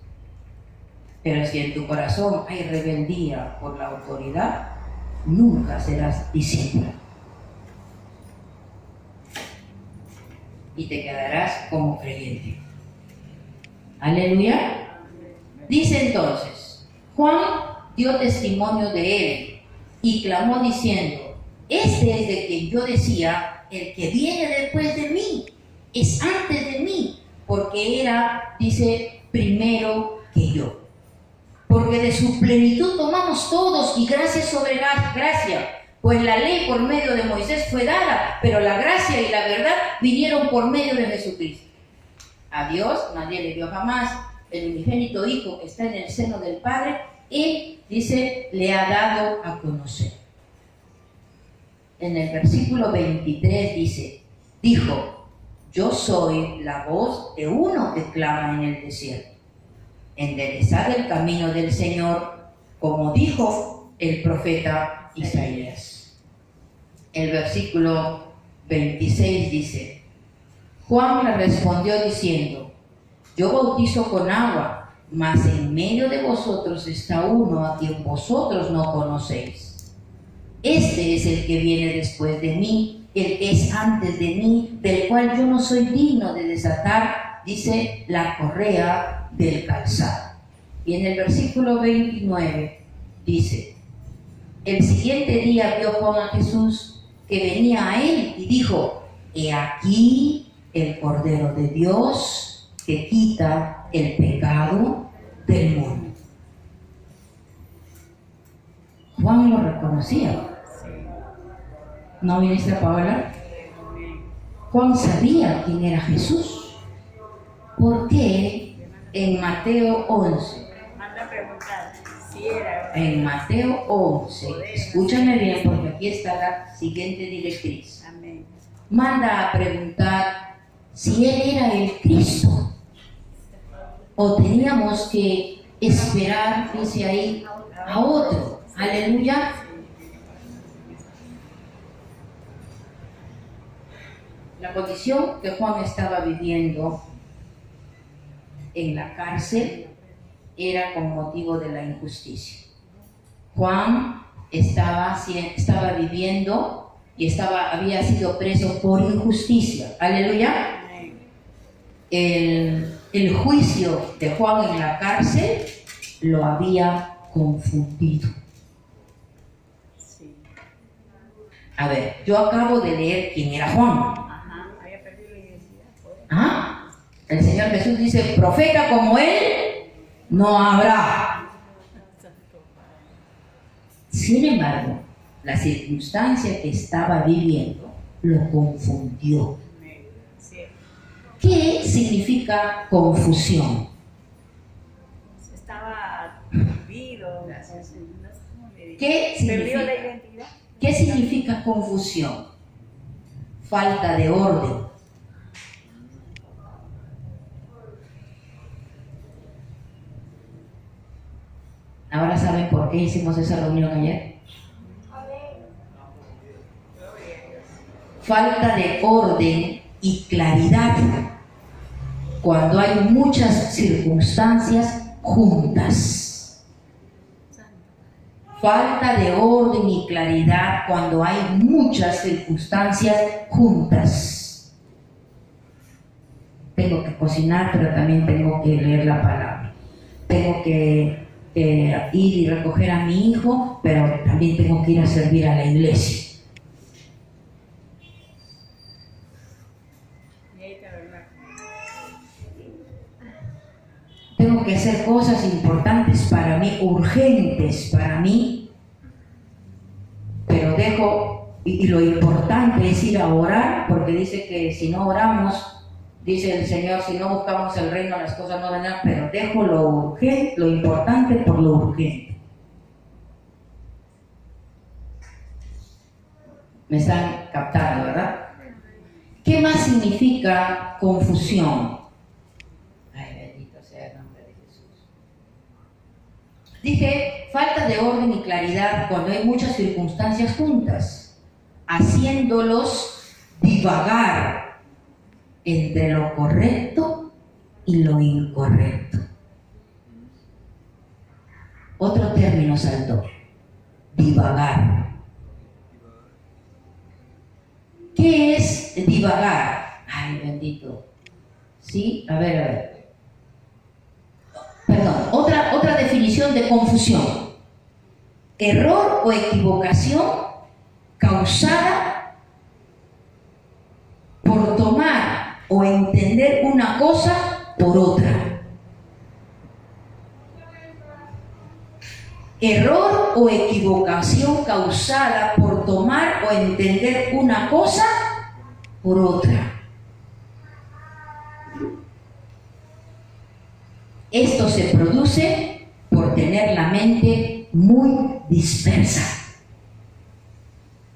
Pero si en tu corazón hay rebeldía por la autoridad, nunca serás discípulo. y te quedarás como creyente. Aleluya. Dice entonces, Juan dio testimonio de él y clamó diciendo, este es de quien yo decía, el que viene después de mí, es antes de mí, porque era, dice, primero que yo. Porque de su plenitud tomamos todos y gracia sobre gracia, pues la ley por medio de Moisés fue dada, pero la gracia y la verdad vinieron por medio de Jesucristo. A Dios nadie le dio jamás, el unigénito Hijo que está en el seno del Padre, Él, dice, le ha dado a conocer. En el versículo 23 dijo, yo soy la voz de uno que clama en el desierto. Enderezad el camino del Señor, como dijo el profeta Isaías. El versículo 26 dice, Juan le respondió diciendo, yo bautizo con agua, mas en medio de vosotros está uno a quien vosotros no conocéis. Este es el que viene después de mí, el que es antes de mí, del cual yo no soy digno de desatar, dice, la correa del calzado. Y en el versículo 29 dice, el siguiente día vio Juan a Jesús que venía a él y dijo, he aquí el Cordero de Dios que quita el pecado del mundo. Juan lo reconocía. ¿No, ministra Paola? Juan sabía quién era Jesús. ¿Por qué en Mateo 11? Manda a preguntar si era. En Mateo 11, escúchame bien porque aquí está la siguiente directriz. Amén. Manda a preguntar si él era el Cristo o teníamos que esperar, dice ahí, a otro. Aleluya. La condición que Juan estaba viviendo en la cárcel era con motivo de la injusticia. Juan estaba viviendo y había sido preso por injusticia. Aleluya. El juicio de Juan en la cárcel lo había confundido. Sí. A ver, yo acabo de leer quién era Juan. Ajá, había perdido la identidad. ¿Ah? El Señor Jesús dice, profeta como él no habrá. Sin embargo, la circunstancia que estaba viviendo lo confundió. Sí. ¿Qué significa confusión? Estaba perdido. ¿Qué Perdió la significa? identidad. ¿Qué significa confusión? Falta de orden. Ahora saben por qué hicimos esa reunión ayer. Falta de orden y claridad cuando hay muchas circunstancias juntas. Falta de orden y claridad cuando hay muchas circunstancias juntas. Tengo que cocinar, pero también tengo que leer la palabra. Tengo que ir y recoger a mi hijo, pero también tengo que ir a servir a la iglesia. Tengo que hacer cosas importantes para mí, urgentes para mí, pero dejo, y lo importante es ir a orar, porque dice que si no oramos, dice el Señor, si no buscamos el reino, las cosas no vendrán, pero dejo lo urgente, lo importante por lo urgente. Me están captando, ¿verdad? ¿Qué más significa confusión? Dije, falta de orden y claridad cuando hay muchas circunstancias juntas, haciéndolos divagar entre lo correcto y lo incorrecto. Otro término saltó, divagar. ¿Qué es divagar? Ay, bendito momentito. ¿Sí? A ver. Perdón, otra definición de confusión. Error o equivocación causada por tomar o entender una cosa por otra. Error o equivocación causada por tomar o entender una cosa por otra. Esto se produce por tener la mente muy dispersa.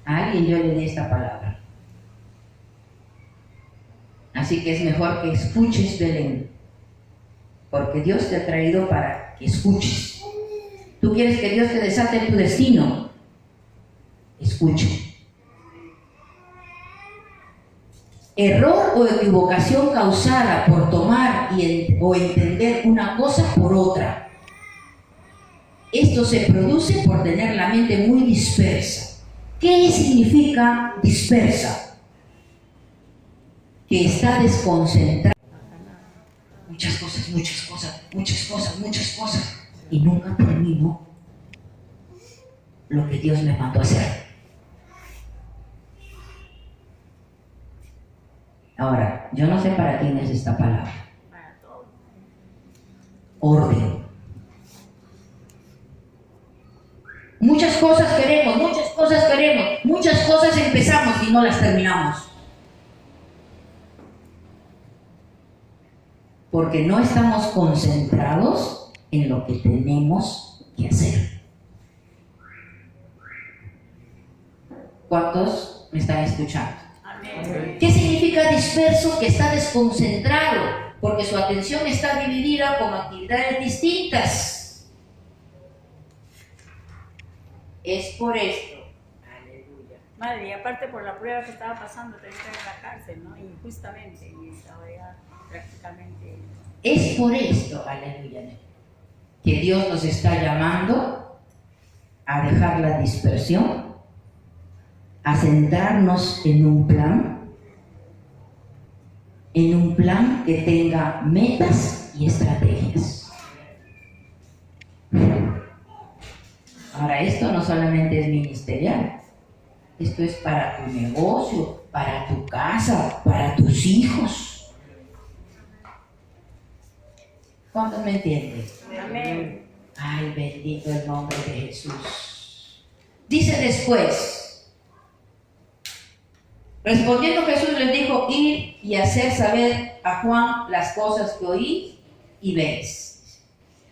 A alguien yo le di esta palabra. Así que es mejor que escuches, Belén, porque Dios te ha traído para que escuches. ¿Tú quieres que Dios te desate en tu destino? Escuche. Error o equivocación causada por tomar o entender una cosa por otra. Esto se produce por tener la mente muy dispersa. ¿Qué significa dispersa? Que está desconcentrada. Muchas cosas. Y nunca termino lo que Dios me mandó a hacer. Ahora, yo no sé para quién es esta palabra. Orden. Muchas cosas queremos, muchas cosas empezamos y no las terminamos. Porque no estamos concentrados en lo que tenemos que hacer. ¿Cuántos me están escuchando? Amén. ¿Qué significa disperso? Que está desconcentrado, porque su atención está dividida con actividades distintas. Es por esto. Aleluya. Madre, y aparte por la prueba que estaba pasando, tenía que ir a la cárcel, ¿no? Injustamente, y estaba ya prácticamente... Es por esto, aleluya, que Dios nos está llamando a dejar la dispersión, a centrarnos en un plan que tenga metas y estrategias. Ahora, esto no solamente es ministerial, esto es para tu negocio, para tu casa, para tus hijos. ¿Cuántos me entienden? Amén. Ay, bendito el nombre de Jesús. Dice después, respondiendo Jesús les dijo: ir y hacer saber a Juan las cosas que oí y veis.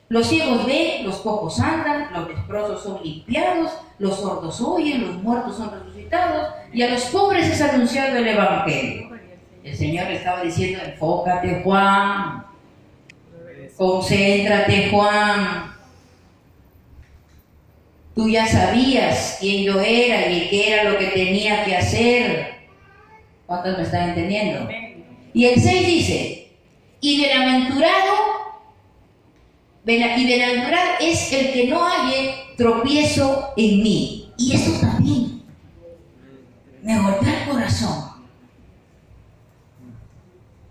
Los ciegos ven, los cojos andan, los leprosos son limpiados, los sordos oyen, los muertos son resucitados, y a los pobres es anunciado el evangelio. El Señor le estaba diciendo: enfócate, Juan. Concéntrate, Juan. Tú ya sabías quién yo era y qué era lo que tenía que hacer. ¿Cuántos me están entendiendo? Y el 6 dice: y bienaventurado es el que no halle tropiezo en mí. Y eso también me golpea el corazón.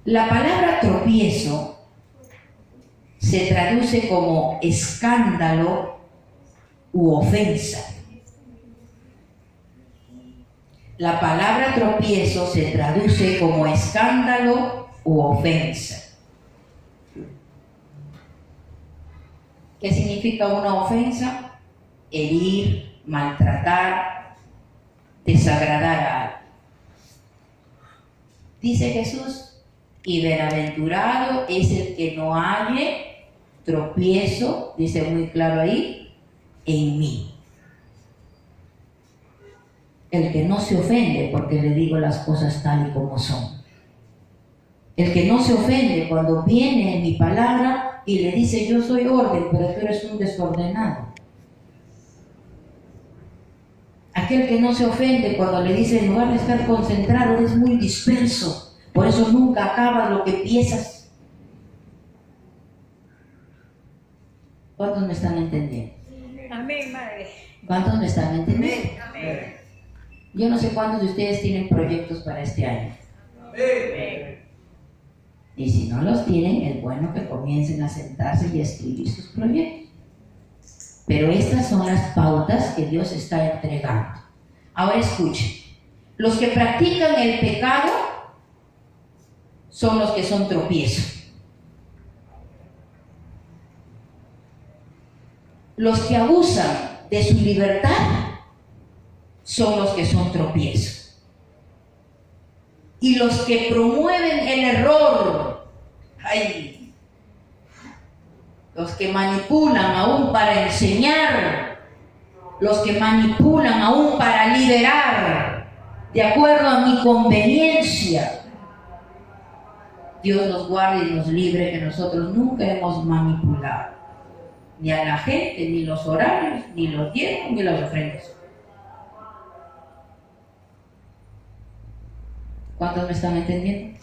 La palabra tropiezo se traduce como escándalo u ofensa. La palabra tropiezo se traduce como escándalo u ofensa. ¿Qué significa una ofensa? Herir, maltratar, desagradar a alguien. Dice Jesús: y bienaventurado es el que no halle tropiezo, dice muy claro ahí, en mí. El que no se ofende porque le digo las cosas tal y como son. El que no se ofende cuando viene en mi palabra y le dice: yo soy orden, pero tú eres un desordenado. Aquel que no se ofende cuando le dice: en lugar de estar concentrado, eres muy disperso, por eso nunca acabas lo que empiezas. ¿Cuántos me están entendiendo? Amén, madre. ¿Cuántos me están entendiendo? Amén. Yo no sé cuántos de ustedes tienen proyectos para este año. Amén. Y si no los tienen, es bueno que comiencen a sentarse y a escribir sus proyectos. Pero estas son las pautas que Dios está entregando. Ahora escuchen. Los que practican el pecado son los que son tropiezos. Los que abusan de su libertad son los que son tropiezos. Y los que promueven el error, ¡ay!, los que manipulan aún para enseñar, los que manipulan aún para liberar, de acuerdo a mi conveniencia. Dios nos guarde y nos libre, que nosotros nunca hemos manipulado ni a la gente, ni los horarios, ni los diezmos, ni las ofrendas. ¿Cuántos me están entendiendo?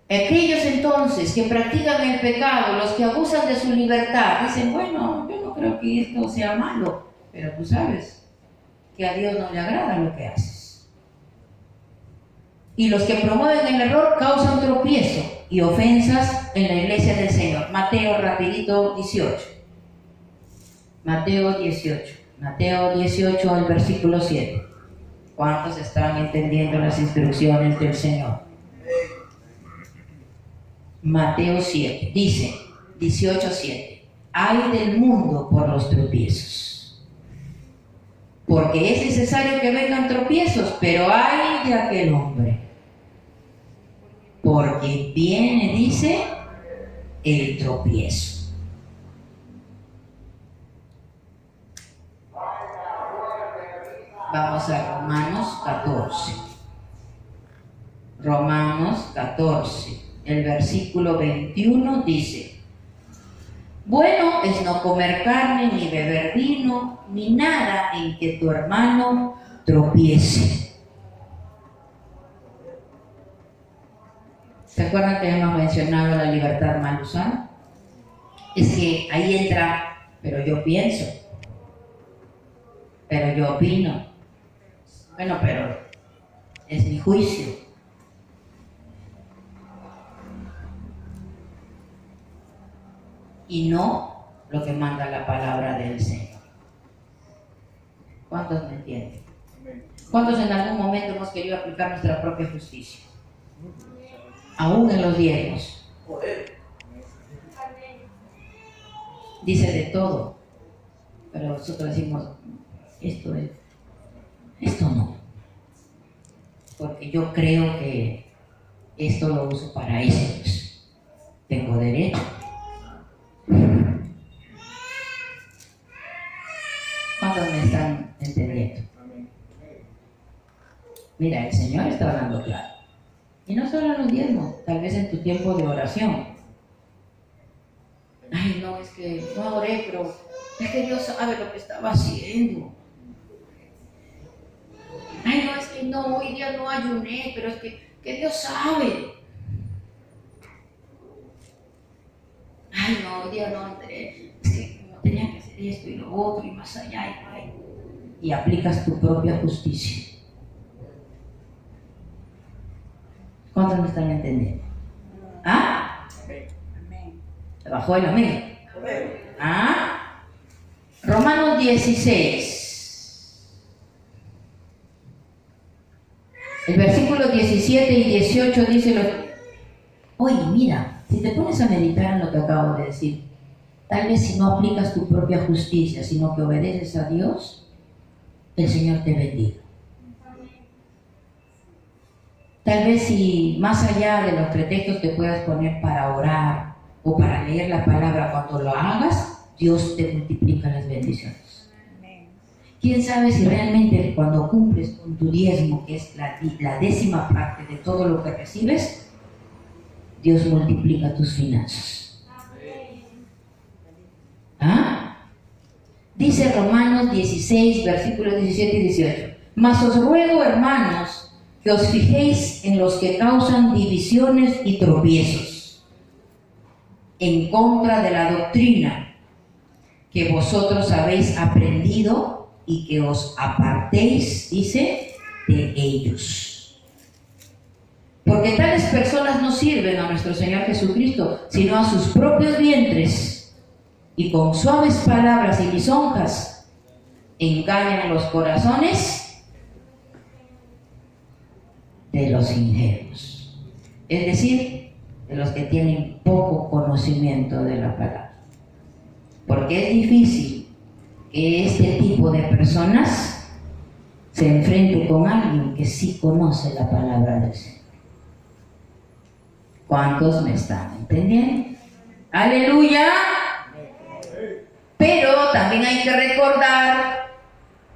Aquellos entonces que practican el pecado, los que abusan de su libertad, dicen, bueno, yo no creo que esto sea malo, pero tú sabes que a Dios no le agrada lo que haces. Y los que promueven el error causan tropiezo y ofensas en la iglesia del Señor. Mateo, rapidito, 18. Mateo 18. Mateo 18 al versículo 7. ¿Cuántos están entendiendo las instrucciones del Señor? Mateo 7, dice, 18:7. Ay del mundo por los tropiezos, porque es necesario que vengan tropiezos, pero ay de aquel hombre, porque viene, dice, el tropiezo. Vamos a Romanos 14. Romanos 14. El versículo 21 dice: bueno es no comer carne, ni beber vino, ni nada en que tu hermano tropiece. ¿Se acuerdan que hemos mencionado la libertad mal usada? Es que ahí entra, pero yo pienso, pero yo opino. Bueno, pero es mi juicio. Y no lo que manda la palabra del Señor. ¿Cuántos me entienden? ¿Cuántos en algún momento hemos querido aplicar nuestra propia justicia? Aún en los diezmos. Dice de todo, pero nosotros decimos, esto no. Porque yo creo que esto lo uso para eso, pues. Tengo derecho. ¿Cuántos me están entendiendo? Mira, el Señor está hablando claro. Y no solo en los diezmos, tal vez en tu tiempo de oración. Ay, no, es que no oré, pero es que Dios sabe lo que estaba haciendo. Ay, no, es que no, hoy día no ayuné, pero es que Dios sabe. Ay, no, hoy día no entré, es que no tenía que hacer esto y lo otro y más allá y aplicas tu propia justicia. ¿Cuántos me están entendiendo? ¿Ah? Amén. ¿Te bajó el amén? ¿Ah? Romanos 16. El versículo 17 y 18 dice oye, mira, si te pones a meditar en lo que acabo de decir, tal vez si no aplicas tu propia justicia, sino que obedeces a Dios, el Señor te bendiga. Tal vez si más allá de los pretextos que puedas poner para orar o para leer la palabra, cuando lo hagas, Dios te multiplica las bendiciones. ¿Quién sabe si realmente cuando cumples con tu diezmo, que es la 10ª parte de todo lo que recibes, Dios multiplica tus finanzas? ¿Ah? Dice Romanos 16, versículos 17 y 18. Mas os ruego, hermanos, que os fijéis en los que causan divisiones y tropiezos, en contra de la doctrina que vosotros habéis aprendido, y que os apartéis, dice, de ellos. Porque tales personas no sirven a nuestro Señor Jesucristo, sino a sus propios vientres, y con suaves palabras y lisonjas engañan los corazones de los ingenuos, es decir, de los que tienen poco conocimiento de la palabra. Porque es difícil que este tipo de personas se enfrente con alguien que sí conoce la palabra del Señor. ¿Cuántos me están entendiendo? ¡Aleluya! Pero también hay que recordar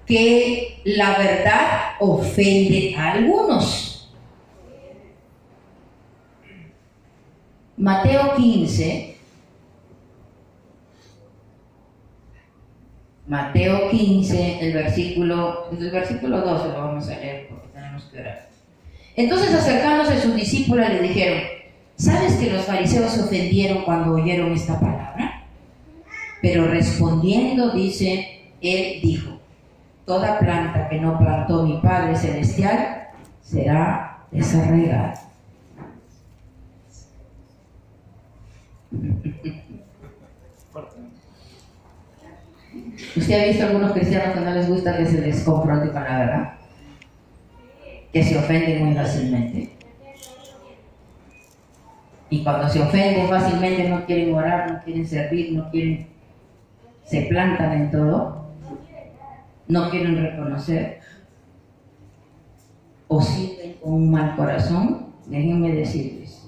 que la verdad ofende a algunos. Mateo 15, el versículo 12 lo vamos a leer porque tenemos que orar. Entonces, acercándose sus discípulos, le dijeron: ¿sabes que los fariseos se ofendieron cuando oyeron esta palabra? Pero respondiendo, él dijo: toda planta que no plantó mi Padre Celestial será desarraigada. ¿Usted ha visto algunos cristianos que no les gusta que se les confronte con la verdad? Que se ofenden muy fácilmente. Y cuando se ofenden fácilmente no quieren orar, no quieren servir, se plantan en todo, no quieren reconocer o sirven con un mal corazón. Déjenme decirles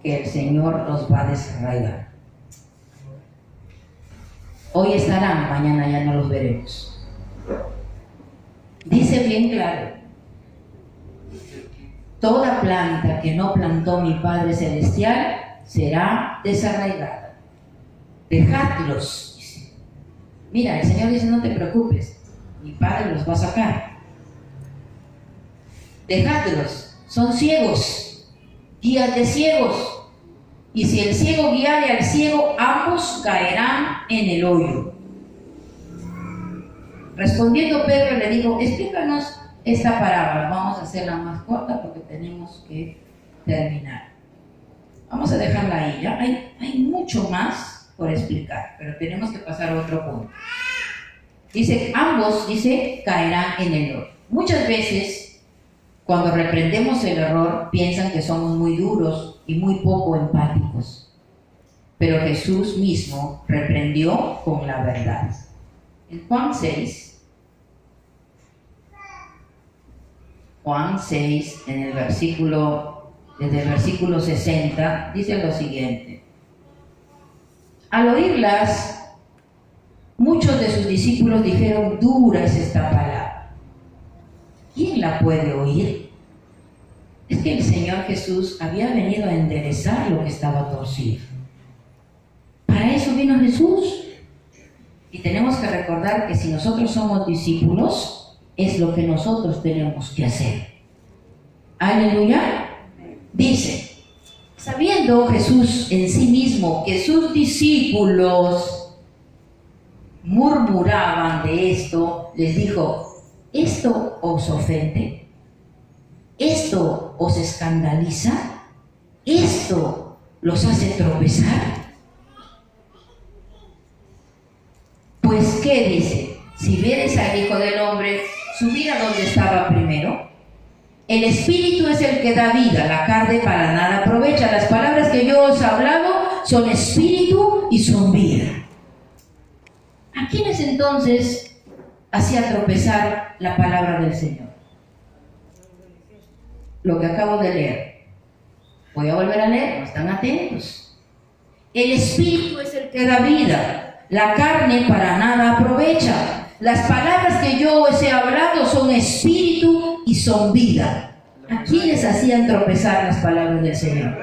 que el Señor los va a desarraigar. Hoy estarán, mañana ya no los veremos. Dice bien claro: toda planta que no plantó mi Padre Celestial será desarraigada. Dejadlos, dice. Mira, el Señor dice: no te preocupes, mi Padre los va a sacar. Dejadlos, son ciegos, guías de ciegos. Y si el ciego guiare al ciego, ambos caerán en el hoyo. Respondiendo Pedro le dijo: explícanos esta parábola. Vamos a hacerla más corta porque tenemos que terminar. Vamos a dejarla ahí, ¿ya? Hay mucho más por explicar, pero tenemos que pasar a otro punto. Dice, ambos, caerán en el hoyo. Muchas veces, cuando reprendemos el error, piensan que somos muy duros y muy poco empáticos. Pero Jesús mismo reprendió con la verdad. En Juan 6, desde el versículo 60, dice lo siguiente: al oírlas, muchos de sus discípulos dijeron: dura es esta palabra, ¿quién la puede oír? Es que el Señor Jesús había venido a enderezar lo que estaba torcido. Para eso vino Jesús. Y tenemos que recordar que si nosotros somos discípulos, es lo que nosotros tenemos que hacer. Aleluya. Dice: sabiendo Jesús en sí mismo que sus discípulos murmuraban de esto, les dijo: ¿esto os ofende? ¿Esto os escandaliza? ¿Esto los hace tropezar? Pues, ¿qué dice? Si vieres al Hijo del Hombre subir a donde estaba primero, el Espíritu es el que da vida, la carne para nada aprovecha. Las palabras que yo os he hablado son espíritu y son vida. ¿A quiénes entonces hacía tropezar la palabra del Señor? Lo que acabo de leer. Voy a volver a leer, no están atentos. El Espíritu es el que da vida, la carne para nada aprovecha. Las palabras que yo os he hablado son espíritu y son vida. ¿A quiénes hacían tropezar las palabras del Señor?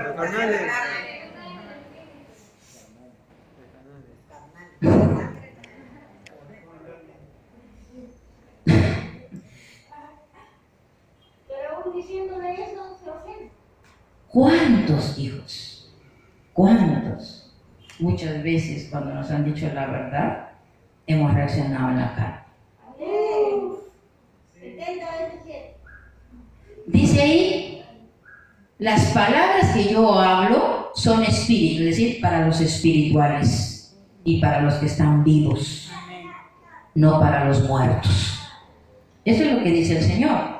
¿Cuántos hijos? ¿Cuántos? Muchas veces cuando nos han dicho la verdad, hemos reaccionado en la carne. Dice ahí Las palabras que yo hablo son espíritu, es decir, para los espirituales y para los que están vivos, Amén. no para los muertos. Eso es lo que dice el Señor.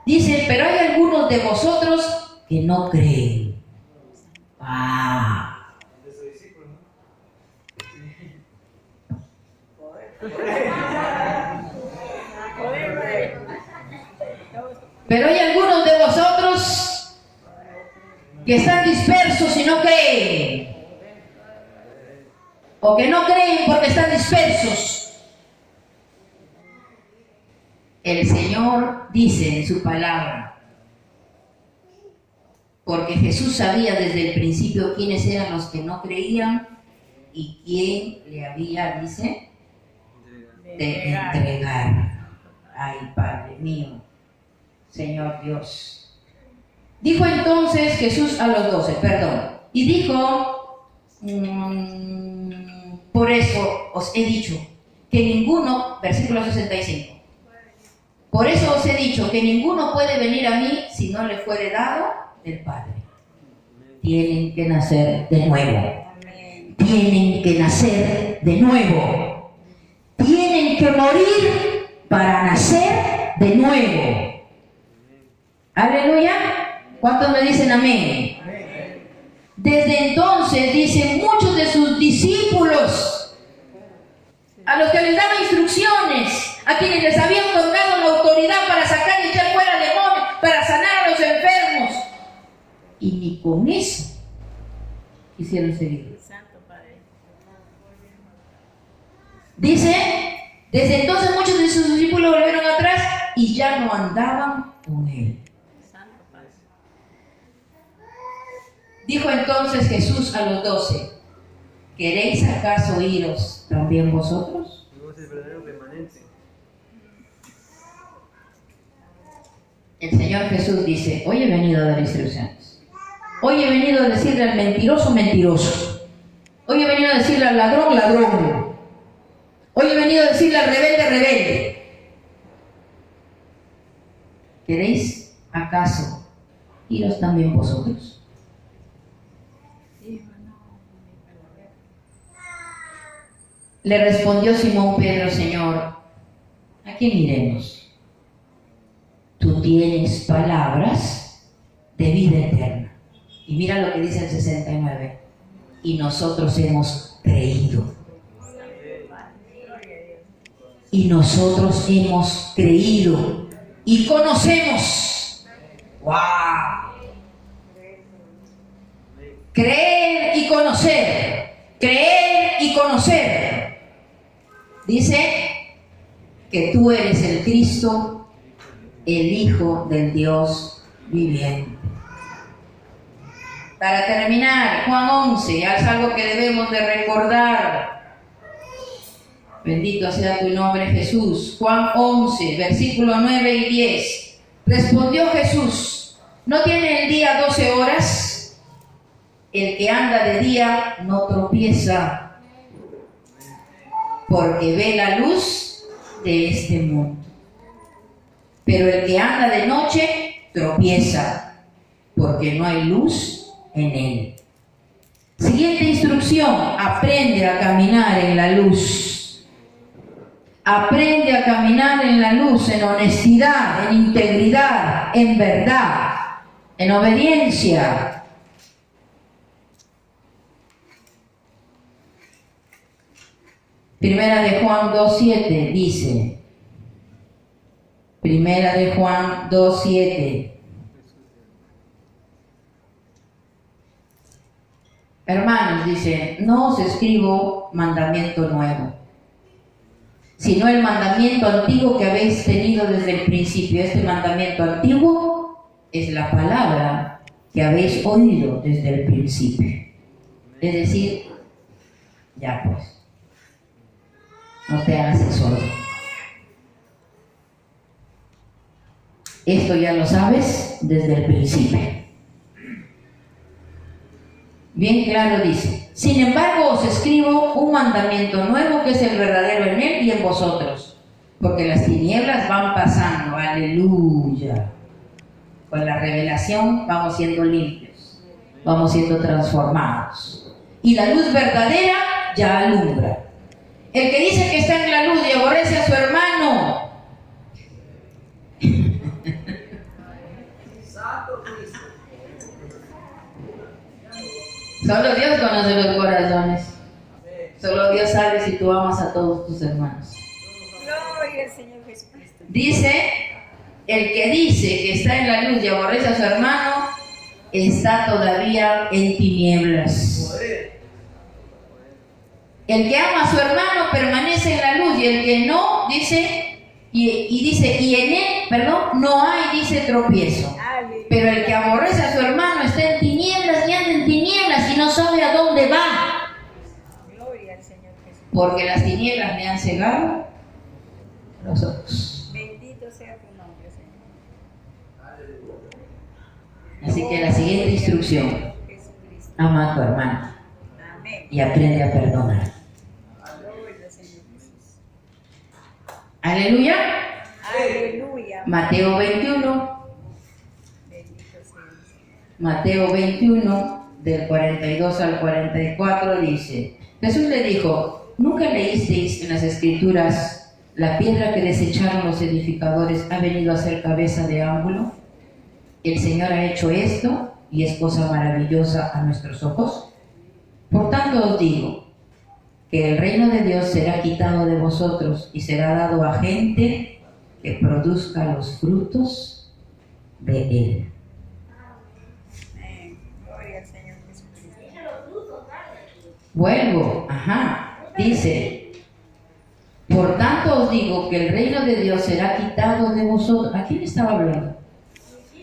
Dice, pero hay algunos de vosotros que no creen. ¡Ah! Pero hay algunos de vosotros que están dispersos y no creen. O que no creen porque están dispersos. El Señor dice en su palabra, porque Jesús sabía desde el principio quiénes eran los que no creían y quién le había, dice, de entregar. Ay, Padre mío, Señor Dios. Dijo entonces Jesús a los 12, y dijo, por eso os he dicho que ninguno, versículo 65, por eso os he dicho que ninguno puede venir a mí si no le fuere dado del Padre. Tienen que nacer de nuevo. Tienen que nacer de nuevo. Tienen que morir para nacer de nuevo. Aleluya. ¿Cuántos me dicen amén? Desde entonces, dicen muchos de sus discípulos, a los que les daba instrucciones, a quienes les había otorgado la autoridad para sacar y echar fuera demonios, para sanar a los enfermos, y ni con eso quisieron seguir. Santo Padre. Dice, desde entonces muchos de sus discípulos volvieron atrás y ya no andaban con él. Santo Padre. Dijo entonces Jesús a los 12, ¿queréis acaso iros también vosotros? Es el verdadero remanente. El Señor Jesús dice, hoy he venido a dar instrucciones. Hoy he venido a decirle al mentiroso, mentiroso. Hoy he venido a decirle al ladrón, ladrón. Hoy he venido a decirle al rebelde, rebelde. ¿Queréis acaso iros también vosotros? Le respondió Simón Pedro, Señor, ¿a quién iremos? Tú tienes palabras de vida eterna. Y mira lo que dice el 69. Y nosotros hemos creído. Y nosotros hemos creído. Y conocemos. ¡Wow! Creer y conocer. Creer y conocer. Dice que tú eres el Cristo, el Hijo del Dios viviente. Para terminar, Juan 11, es algo que debemos de recordar. Bendito sea tu nombre, Jesús. Juan 11, versículo 9 y 10. Respondió Jesús, ¿no tiene el día 12 horas? El que anda de día no tropieza, porque ve la luz de este mundo. Pero el que anda de noche tropieza, porque no hay luz en él. Siguiente instrucción, aprende a caminar en la luz. Aprende a caminar en la luz, en honestidad, en integridad, en verdad, en obediencia. Primera de Juan 2:7 dice, Primera de Juan 2:7. Hermanos, dice, no os escribo mandamiento nuevo, sino el mandamiento antiguo que habéis tenido desde el principio. Este mandamiento antiguo es la palabra que habéis oído desde el principio. Es decir, ya pues, no te hagas el sordo. Esto ya lo sabes desde el principio. Bien claro dice, sin embargo os escribo un mandamiento nuevo que es el verdadero en él y en vosotros, porque las tinieblas van pasando, aleluya, Con la revelación vamos siendo limpios, vamos siendo transformados. Y la luz verdadera ya alumbra. El que dice que está en la luz y aborrece a su hermano, solo Dios conoce los corazones. Solo Dios sabe si tú amas a todos tus hermanos. Gloria al Señor Jesucristo. Dice, el que dice que está en la luz y aborrece a su hermano, está todavía en tinieblas. El que ama a su hermano permanece en la luz, y el que no, dice, y en él, no hay, dice, tropiezo. Aleluya. Pero el que aborrece a su hermano está en tinieblas y anda en tinieblas y no sabe a dónde va, Gloria al Señor Jesús. porque las tinieblas le han cegado los ojos. Bendito sea tu nombre, Señor. Así que la siguiente instrucción: Jesucristo. ama a tu hermano Amén. y aprende a perdonar. Gloria al Señor Jesús. Aleluya. Aleluya. Mateo 21, Bendito sea el Señor. Mateo 21, del 42 al 44 dice: Jesús le dijo, ¿nunca leísteis en las Escrituras: la piedra que desecharon los edificadores ha venido a ser cabeza de ángulo? El Señor ha hecho esto y es cosa maravillosa a nuestros ojos. Por tanto os digo que el reino de Dios será quitado de vosotros y será dado a gente que produzca los frutos de él. Amén. Gloria al Señor Jesucristo. Vuelvo, dice, por tanto os digo que el reino de Dios será quitado de vosotros. ¿A quién estaba hablando?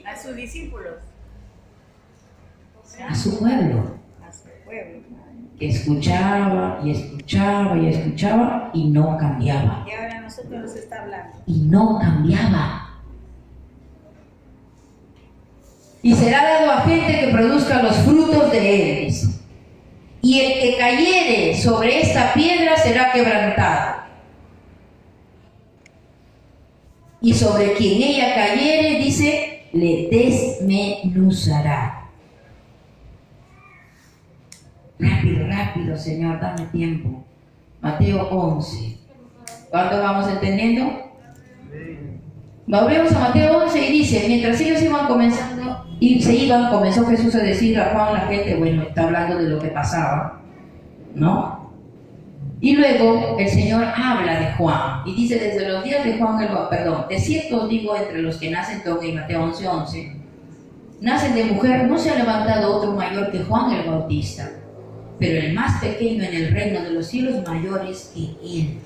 A sus discípulos. A su pueblo, A su pueblo. que escuchaba y escuchaba y escuchaba y no cambiaba. Y ahora a nosotros nos está hablando. Y no cambiaba. Y será dado a gente que produzca los frutos de él. Y el que cayere sobre esta piedra será quebrantado. Y sobre quien ella cayere, dice, le desmenuzará. Rápido, rápido, Señor, dame tiempo. Mateo 11. ¿Cuánto vamos entendiendo? Volvemos a Mateo 11 y dice, mientras ellos iban comenzando, comenzó Jesús a decir a Juan, la gente, bueno, está hablando de lo que pasaba, ¿no? Y luego el Señor habla de Juan y dice, desde los días de Juan de cierto os digo, entre los que nacen, toque Mateo 11, nacen de mujer, no se ha levantado otro mayor que Juan el Bautista, pero el más pequeño en el reino de los cielos mayor es que él.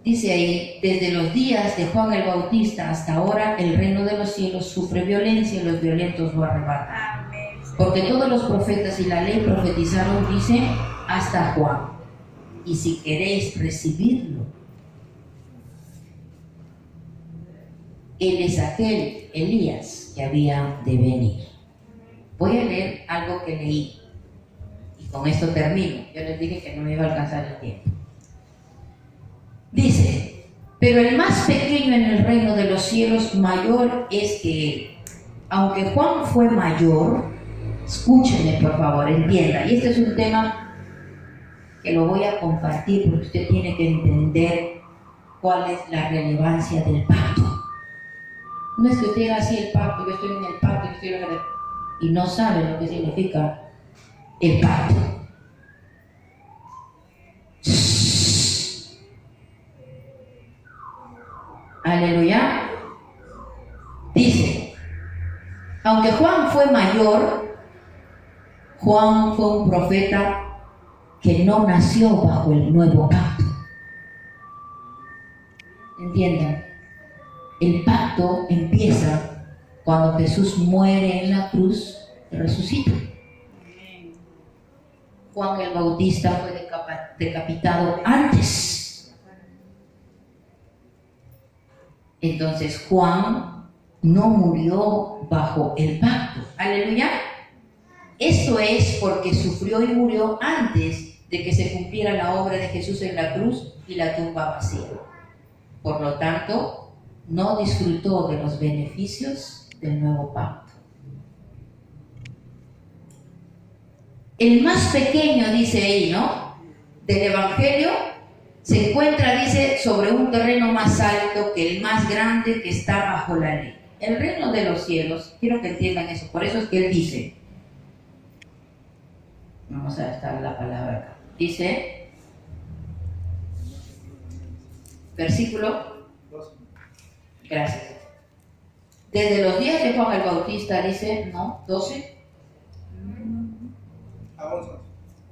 Dice ahí, desde los días de Juan el Bautista hasta ahora, el reino de los cielos sufre violencia y los violentos lo arrebatan. Amén. Porque todos los profetas y la ley profetizaron, dice, hasta Juan. Y si queréis recibirlo, él es aquel Elías que había de venir. Voy a leer algo que leí y con esto termino. Yo les dije que no me iba a alcanzar el tiempo. Dice, pero el más pequeño en el reino de los cielos mayor es que él. Aunque Juan fue mayor, escúchenme por favor, entienda. Y este es un tema que lo voy a compartir porque usted tiene que entender cuál es la relevancia del pacto. No es que usted haga así el pacto, yo estoy en el pacto, yo estoy en el... y no sabe lo que significa el pacto. Aleluya. Dice, aunque Juan fue mayor, Juan fue un profeta que no nació bajo el nuevo pacto. ¿Entienden? El pacto empieza cuando Jesús muere en la cruz y resucita. Juan el Bautista fue decapitado antes. Entonces Juan no murió bajo el pacto. Aleluya. Esto es porque sufrió y murió antes de que se cumpliera la obra de Jesús en la cruz y la tumba vacía. Por lo tanto, no disfrutó de los beneficios del nuevo pacto. El más pequeño, dice ahí, ¿no?, del Evangelio, se encuentra, dice, sobre un terreno más alto que el más grande que está bajo la ley. El reino de los cielos, quiero que entiendan eso, por eso es que él dice, vamos a estar la palabra acá, dice, versículo, gracias. Desde los días de Juan el Bautista, dice, no, 12,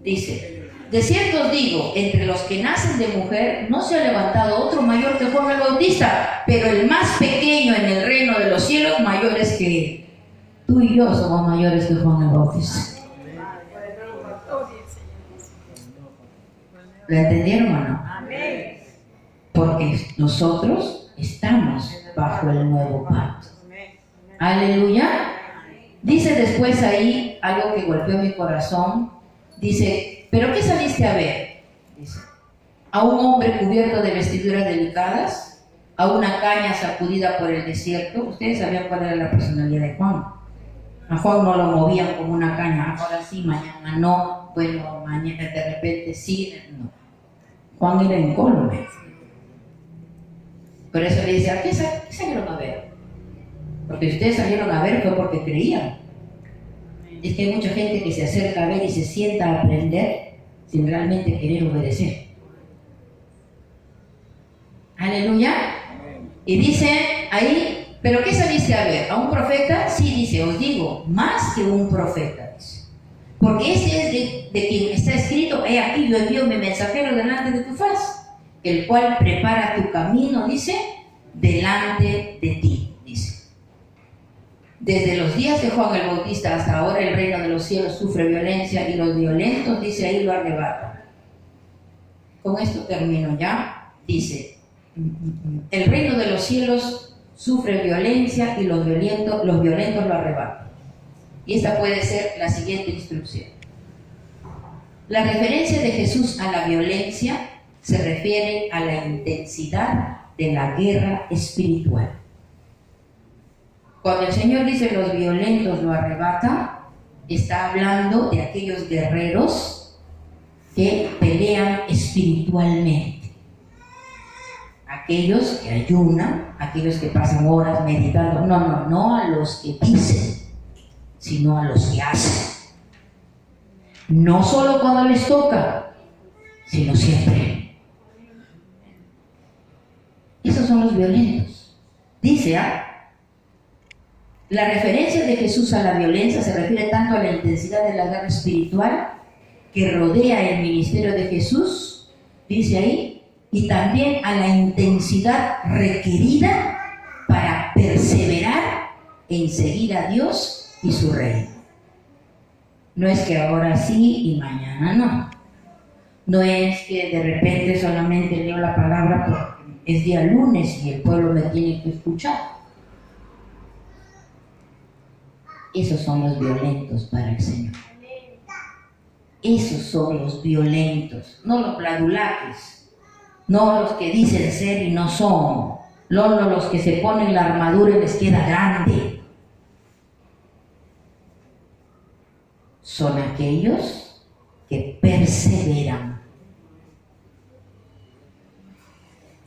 dice, de cierto os digo, entre los que nacen de mujer no se ha levantado otro mayor que Juan el Bautista, pero el más pequeño en el reino de los cielos mayor es que él. Tú y yo somos mayores que Juan el Bautista. ¿Lo entendieron o no? Amén. Porque nosotros estamos bajo el nuevo pacto. Aleluya. Dice después ahí algo que golpeó mi corazón. Dice, ¿pero qué saliste a ver? Dice, a un hombre cubierto de vestiduras delicadas, a una caña sacudida por el desierto. Ustedes sabían cuál era la personalidad de Juan. A Juan no lo movían como una caña, ahora sí, mañana no, bueno, mañana de repente sí, no. Juan era incólume. Por eso le dice, ¿a qué salieron a ver? Porque si ustedes salieron a ver fue porque creían. Es que hay mucha gente que se acerca a ver y se sienta a aprender sin realmente querer obedecer. Aleluya. Y dice ahí, ¿pero qué saliste a ver? ¿A un profeta? Sí, dice, os digo, más que un profeta, dice. Porque ese es de quien está escrito, he aquí yo envío mi mensajero delante de tu faz, el cual prepara tu camino, dice, delante de ti, dice. Desde los días de Juan el Bautista hasta ahora el reino de los cielos sufre violencia y los violentos, dice ahí, lo arrebatan. Con esto termino ya. Dice, el reino de los cielos sufre violencia y los violentos lo arrebatan. Y esta puede ser la siguiente instrucción. La referencia de Jesús a la violencia se refiere a la intensidad de la guerra espiritual. Cuando el Señor dice los violentos lo arrebatan, está hablando de aquellos guerreros que pelean espiritualmente. Aquellos que ayunan, aquellos que pasan horas meditando. No a los que dicen, sino a los que hacen. No solo cuando les toca, sino siempre. Esos son los violentos. Dice, la referencia de Jesús a la violencia se refiere tanto a la intensidad de la guerra espiritual que rodea el ministerio de Jesús, dice ahí, y también a la intensidad requerida para perseverar en seguir a Dios y su reino. No es que ahora sí y mañana no. No es que de repente solamente leo la palabra porque es día lunes y el pueblo me tiene que escuchar. Esos son los violentos para el Señor. Esos son los violentos, no los bladulaques, no los que dicen ser y no son, no los que se ponen la armadura y les queda grande. Son aquellos que perseveran.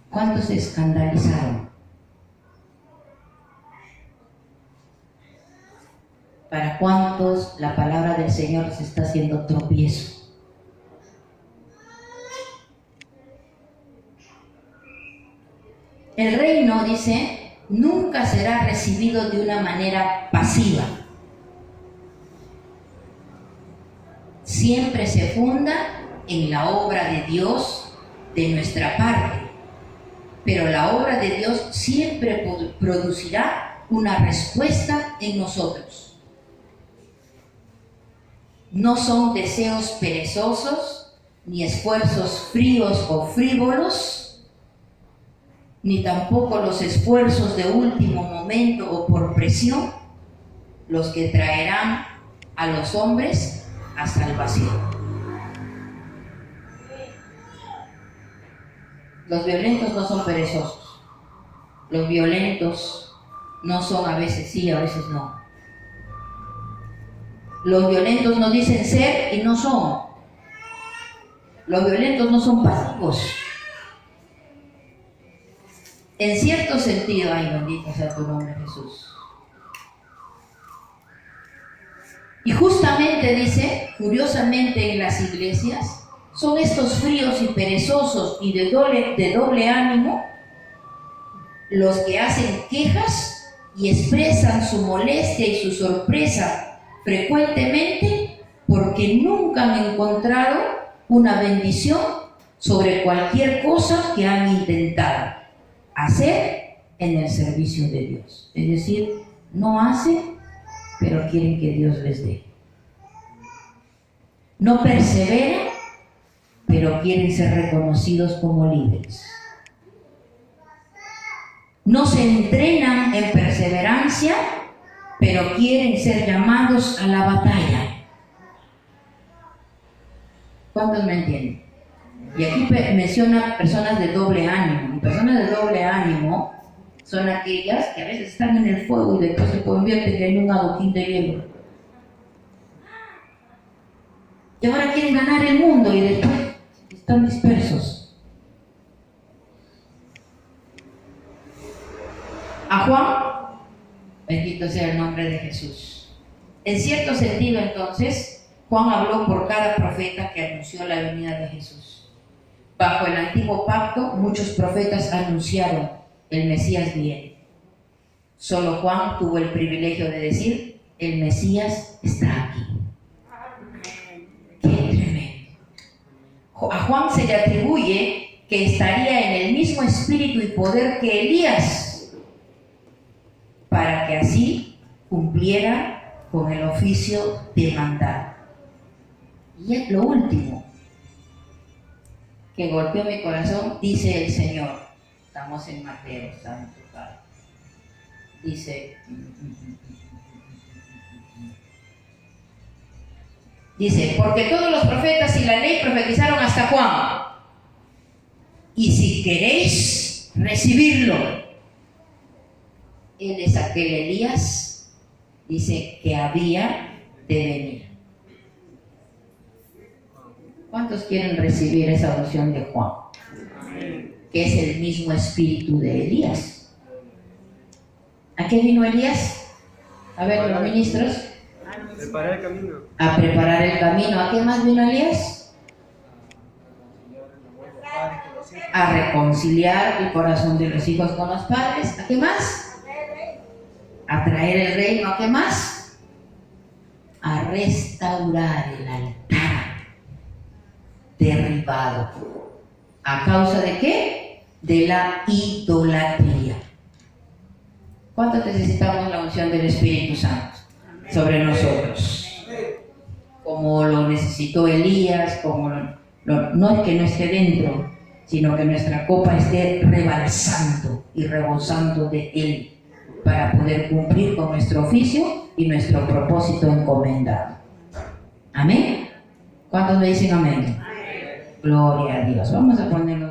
¿Cuántos se escandalizaron? ¿Para cuántos la palabra del Señor les está haciendo tropiezo? El reino, dice, nunca será recibido de una manera pasiva. Siempre se funda en la obra de Dios de nuestra parte, pero la obra de Dios siempre producirá una respuesta en nosotros. No son deseos perezosos, ni esfuerzos fríos o frívolos, ni tampoco los esfuerzos de último momento o por presión, los que traerán a los hombres a salvación. Los violentos no son perezosos. Los violentos no son a veces sí, a veces no. Los violentos nos dicen ser y no son. Los violentos no son pasivos. En cierto sentido, ay, bendito sea tu nombre, Jesús. Y justamente dice, curiosamente en las iglesias, son estos fríos y perezosos y de doble ánimo los que hacen quejas y expresan su molestia y su sorpresa frecuentemente porque nunca han encontrado una bendición sobre cualquier cosa que han intentado hacer en el servicio de Dios. Es decir, no hacen, pero quieren que Dios les dé. No perseveran, pero quieren ser reconocidos como líderes. No se entrenan en perseverancia, pero quieren ser llamados a la batalla. ¿Cuántos me entienden? Y aquí menciona personas de doble ánimo. Y personas de doble ánimo son aquellas que a veces están en el fuego y después se convierten en un adoquín de hielo. Y ahora quieren ganar el mundo y después están dispersos. A Juan, bendito sea el nombre de Jesús. En cierto sentido, entonces, Juan habló por cada profeta que anunció la venida de Jesús. Bajo el antiguo pacto, muchos profetas anunciaron: el Mesías viene. Solo Juan tuvo el privilegio de decir: el Mesías está aquí. ¡Qué tremendo! A Juan se le atribuye que estaría en el mismo espíritu y poder que Elías, para que así cumpliera con el oficio demandado. Y es lo último que golpeó mi corazón, dice el Señor. Estamos en Mateo, Santo Padre. Dice, porque todos los profetas y la ley profetizaron hasta Juan. Y si queréis recibirlo, él es aquel Elías, dice, que había de venir. ¿Cuántos quieren recibir esa unción de Juan? Que es el mismo espíritu de Elías. ¿A qué vino Elías? A ver, los ministros. Preparar el camino. A preparar el camino. ¿A qué más vino Elías? A reconciliar el corazón de los hijos con los padres. ¿A qué más? A traer el reino. ¿A qué más? A restaurar el altar derribado. ¿A causa de qué? De la idolatría. ¿Cuánto necesitamos la unción del Espíritu Santo sobre nosotros? Como lo necesitó Elías, no es que no esté dentro, sino que nuestra copa esté rebalsando y rebosando de Él para poder cumplir con nuestro oficio y nuestro propósito encomendado. ¿Amén? ¿Cuántos me dicen amén? Gloria a Dios. Vamos a ponerlo.